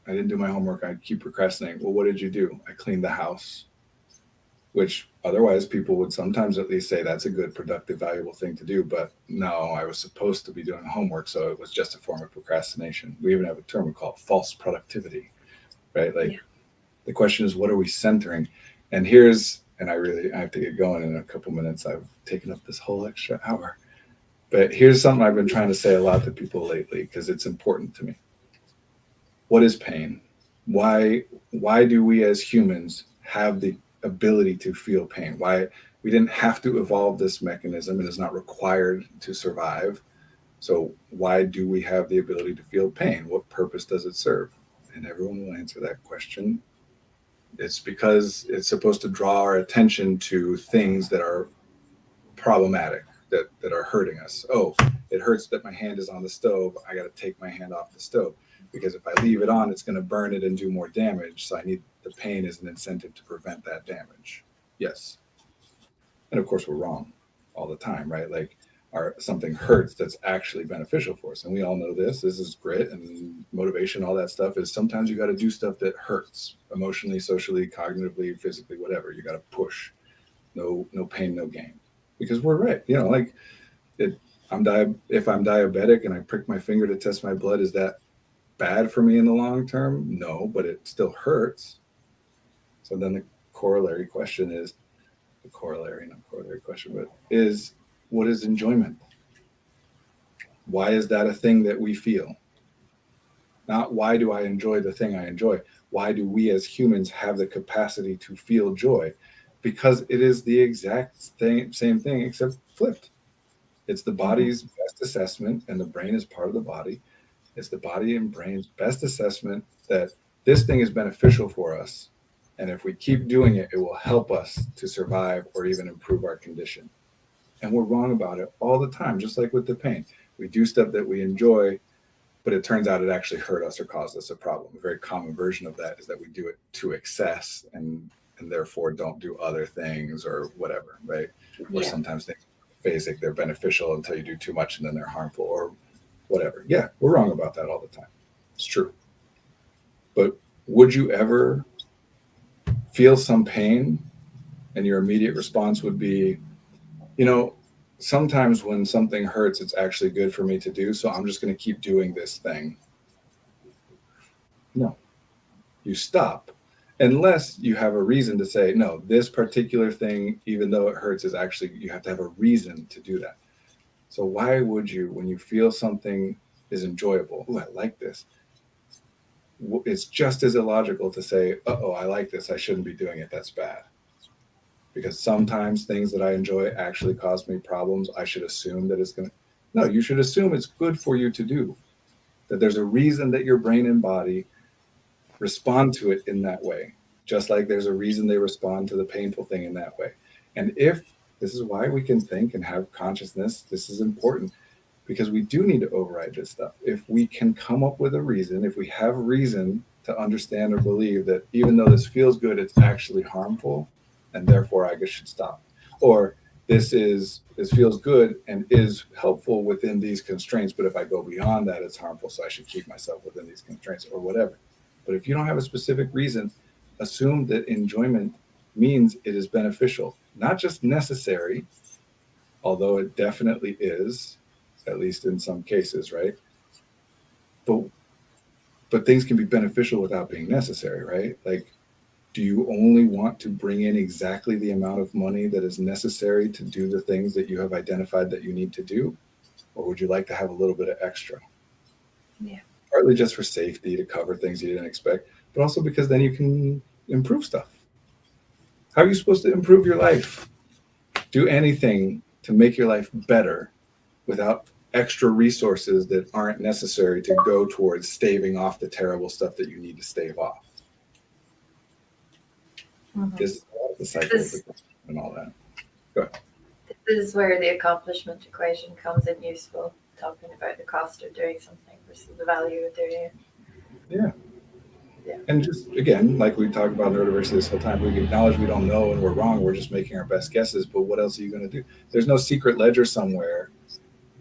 B: I didn't do my homework. I keep procrastinating. Well, what did you do? I cleaned the house. which otherwise people would sometimes at least say that's a good, productive, valuable thing to do. But no, I was supposed to be doing homework, so it was just a form of procrastination. We even have a term we call false productivity, right? Like, the question is, what are we centering? And I have to get going in a couple minutes. I've taken up this whole extra hour. But here's something I've been trying to say a lot to people lately because it's important to me. What is pain? Why do we as humans have the ability to feel pain? Why we didn't have to evolve this mechanism. It is not required to survive. So why do we have the ability to feel pain? What purpose does it serve? And everyone will answer that question. It's because it's supposed to draw our attention to things that are problematic, that are hurting us. Oh, it hurts that my hand is on the stove. I got to take my hand off the stove because if I leave it on, it's going to burn it and do more damage. So I need the pain as an incentive to prevent that damage. Yes. And of course, we're wrong all the time, right? Like, something hurts that's actually beneficial for us. And we all know this. This is grit and motivation, all that stuff is sometimes you got to do stuff that hurts emotionally, socially, cognitively, physically, whatever. You got to push. No pain, no gain. Because we're right. Like if I'm diabetic and I prick my finger to test my blood, is that bad for me in the long term? No, but it still hurts. So then the corollary question is, what is enjoyment? Why is that a thing that we feel? Not why do I enjoy the thing I enjoy? Why do we as humans have the capacity to feel joy? Because it is the exact same thing, except flipped. It's the body's best assessment, and the brain is part of the body. It's the body and brain's best assessment that this thing is beneficial for us. And if we keep doing it, it will help us to survive or even improve our condition. And we're wrong about it all the time, just like with the pain. We do stuff that we enjoy, but it turns out it actually hurt us or caused us a problem. A very common version of that is that we do it to excess and therefore don't do other things or whatever, right? Or sometimes things are basic, they're beneficial until you do too much and then they're harmful or whatever. Yeah, we're wrong about that all the time. It's true. But would you ever feel some pain and your immediate response would be, sometimes when something hurts, it's actually good for me to do, so I'm just going to keep doing this thing? No. You stop. Unless you have a reason to say, no, this particular thing, even though it hurts, is actually, you have to have a reason to do that. So why would you, when you feel something is enjoyable, I like this, it's just as illogical to say, I like this, I shouldn't be doing it, that's bad. Because sometimes things that I enjoy actually cause me problems. I should assume that it's going to, no, you should assume it's good for you to do, that there's a reason that your brain and body respond to it in that way, just like there's a reason they respond to the painful thing in that way. And if this is why we can think and have consciousness, this is important because we do need to override this stuff. If we can come up with a reason, if we have reason to understand or believe that even though this feels good, it's actually harmful, and therefore I guess should stop. Or this feels good and is helpful within these constraints, but if I go beyond that, it's harmful, so I should keep myself within these constraints or whatever. But if you don't have a specific reason, assume that enjoyment means it is beneficial, not just necessary, although it definitely is, at least in some cases, right? But things can be beneficial without being necessary, right? Like, do you only want to bring in exactly the amount of money that is necessary to do the things that you have identified that you need to do? Or would you like to have a little bit of extra?
A: Yeah.
B: Partly just for safety, to cover things you didn't expect, but also because then you can improve stuff. How are you supposed to improve your life? Do anything to make your life better without extra resources that aren't necessary to go towards staving off the terrible stuff that you need to stave off. This is the cycle and all that. Go ahead.
A: This is where the accomplishment equation comes in useful, talking about the cost of doing something versus the value of doing it.
B: Yeah. And just, again, like we talked about neurodiversity this whole time, we acknowledge we don't know and we're wrong. We're just making our best guesses. But what else are you going to do? There's no secret ledger somewhere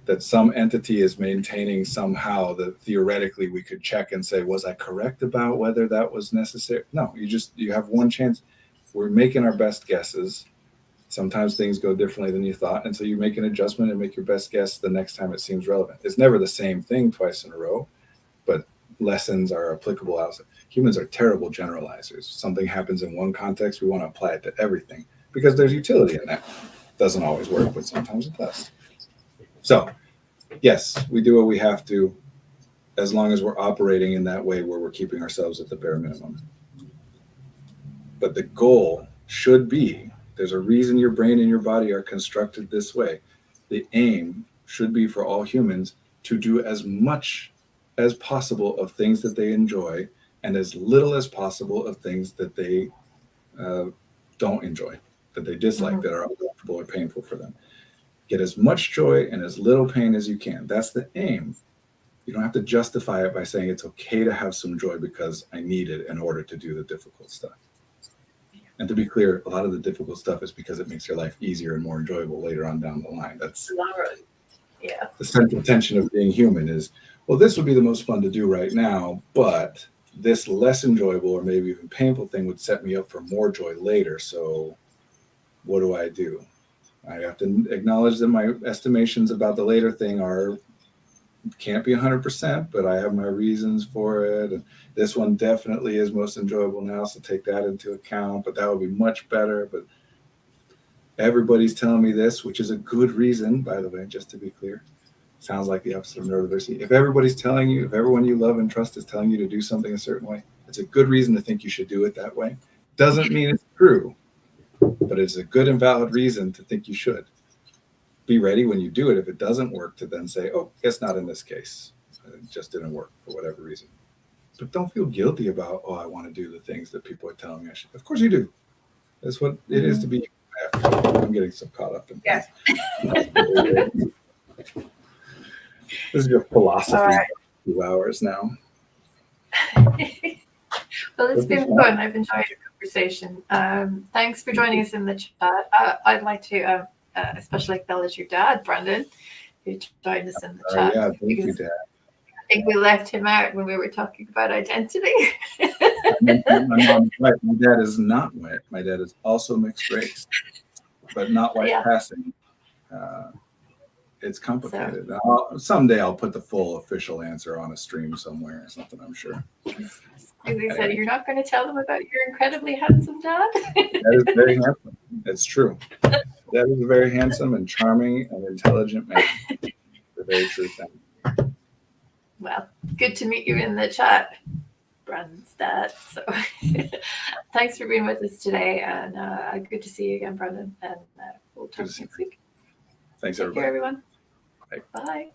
B: that some entity is maintaining somehow that theoretically we could check and say, was I correct about whether that was necessary? No, you have one chance. we're making our best guesses. Sometimes things go differently than you thought. And so you make an adjustment and make your best guess the next time it seems relevant. It's never the same thing twice in a row, but lessons are applicable outside. Humans are terrible generalizers. Something happens in one context, we want to apply it to everything because there's utility in that. Doesn't always work, but sometimes it does. So, yes, we do what we have to as long as we're operating in that way where we're keeping ourselves at the bare minimum. But the goal should be, there's a reason your brain and your body are constructed this way. The aim should be for all humans to do as much as possible of things that they enjoy and as little as possible of things that they don't enjoy, that they dislike, that are uncomfortable or painful for them. Get as much joy and as little pain as you can. That's the aim. You don't have to justify it by saying it's okay to have some joy because I need it in order to do the difficult stuff. And to be clear, a lot of the difficult stuff is because it makes your life easier and more enjoyable later on down the line. That's the central tension of being human is, well, this would be the most fun to do right now, but this less enjoyable or maybe even painful thing would set me up for more joy later. So what do? I have to acknowledge that my estimations about the later thing can't be 100%, but I have my reasons for it. And this one definitely is most enjoyable now, so take that into account, but that would be much better. But everybody's telling me this, which is a good reason, by the way, just to be clear. Sounds like the opposite of neurodiversity. If everybody's telling you, if everyone you love and trust is telling you to do something a certain way, it's a good reason to think you should do it that way. Doesn't mean it's true, but it's a good and valid reason to think you should. Be ready when you do it, if it doesn't work, to then say, oh, guess not in this case. It just didn't work for whatever reason. But don't feel guilty about, oh, I want to do the things that people are telling me I should. Of course you do. That's what it is to be. I'm getting so caught up in things. This is your philosophy.
A: Right.
B: 2 hours now.
A: Well, it's been fun. I've enjoyed the conversation. Thanks for joining us in the chat. I'd like to especially acknowledge your dad, Brendan, who joined us in the chat.
B: Yeah, thank you, Dad.
A: I think we left him out when we were talking about identity.
B: My mom's right. My dad is not white. My dad is also mixed race, but not white passing. It's complicated. So, someday I'll put the full official answer on a stream somewhere or something, I'm sure.
A: He said, you're not going to tell them about your incredibly handsome dad?
B: That is very handsome. It's true. That is a very handsome and charming and intelligent man. The very true thing.
A: Well, good to meet you in the chat, Brendan's dad. So thanks for being with us today, and good to see you again, Brendan. And we'll talk next week.
B: Thanks,
A: Take
B: everybody.
A: care, everyone.
B: Bye.
A: Bye.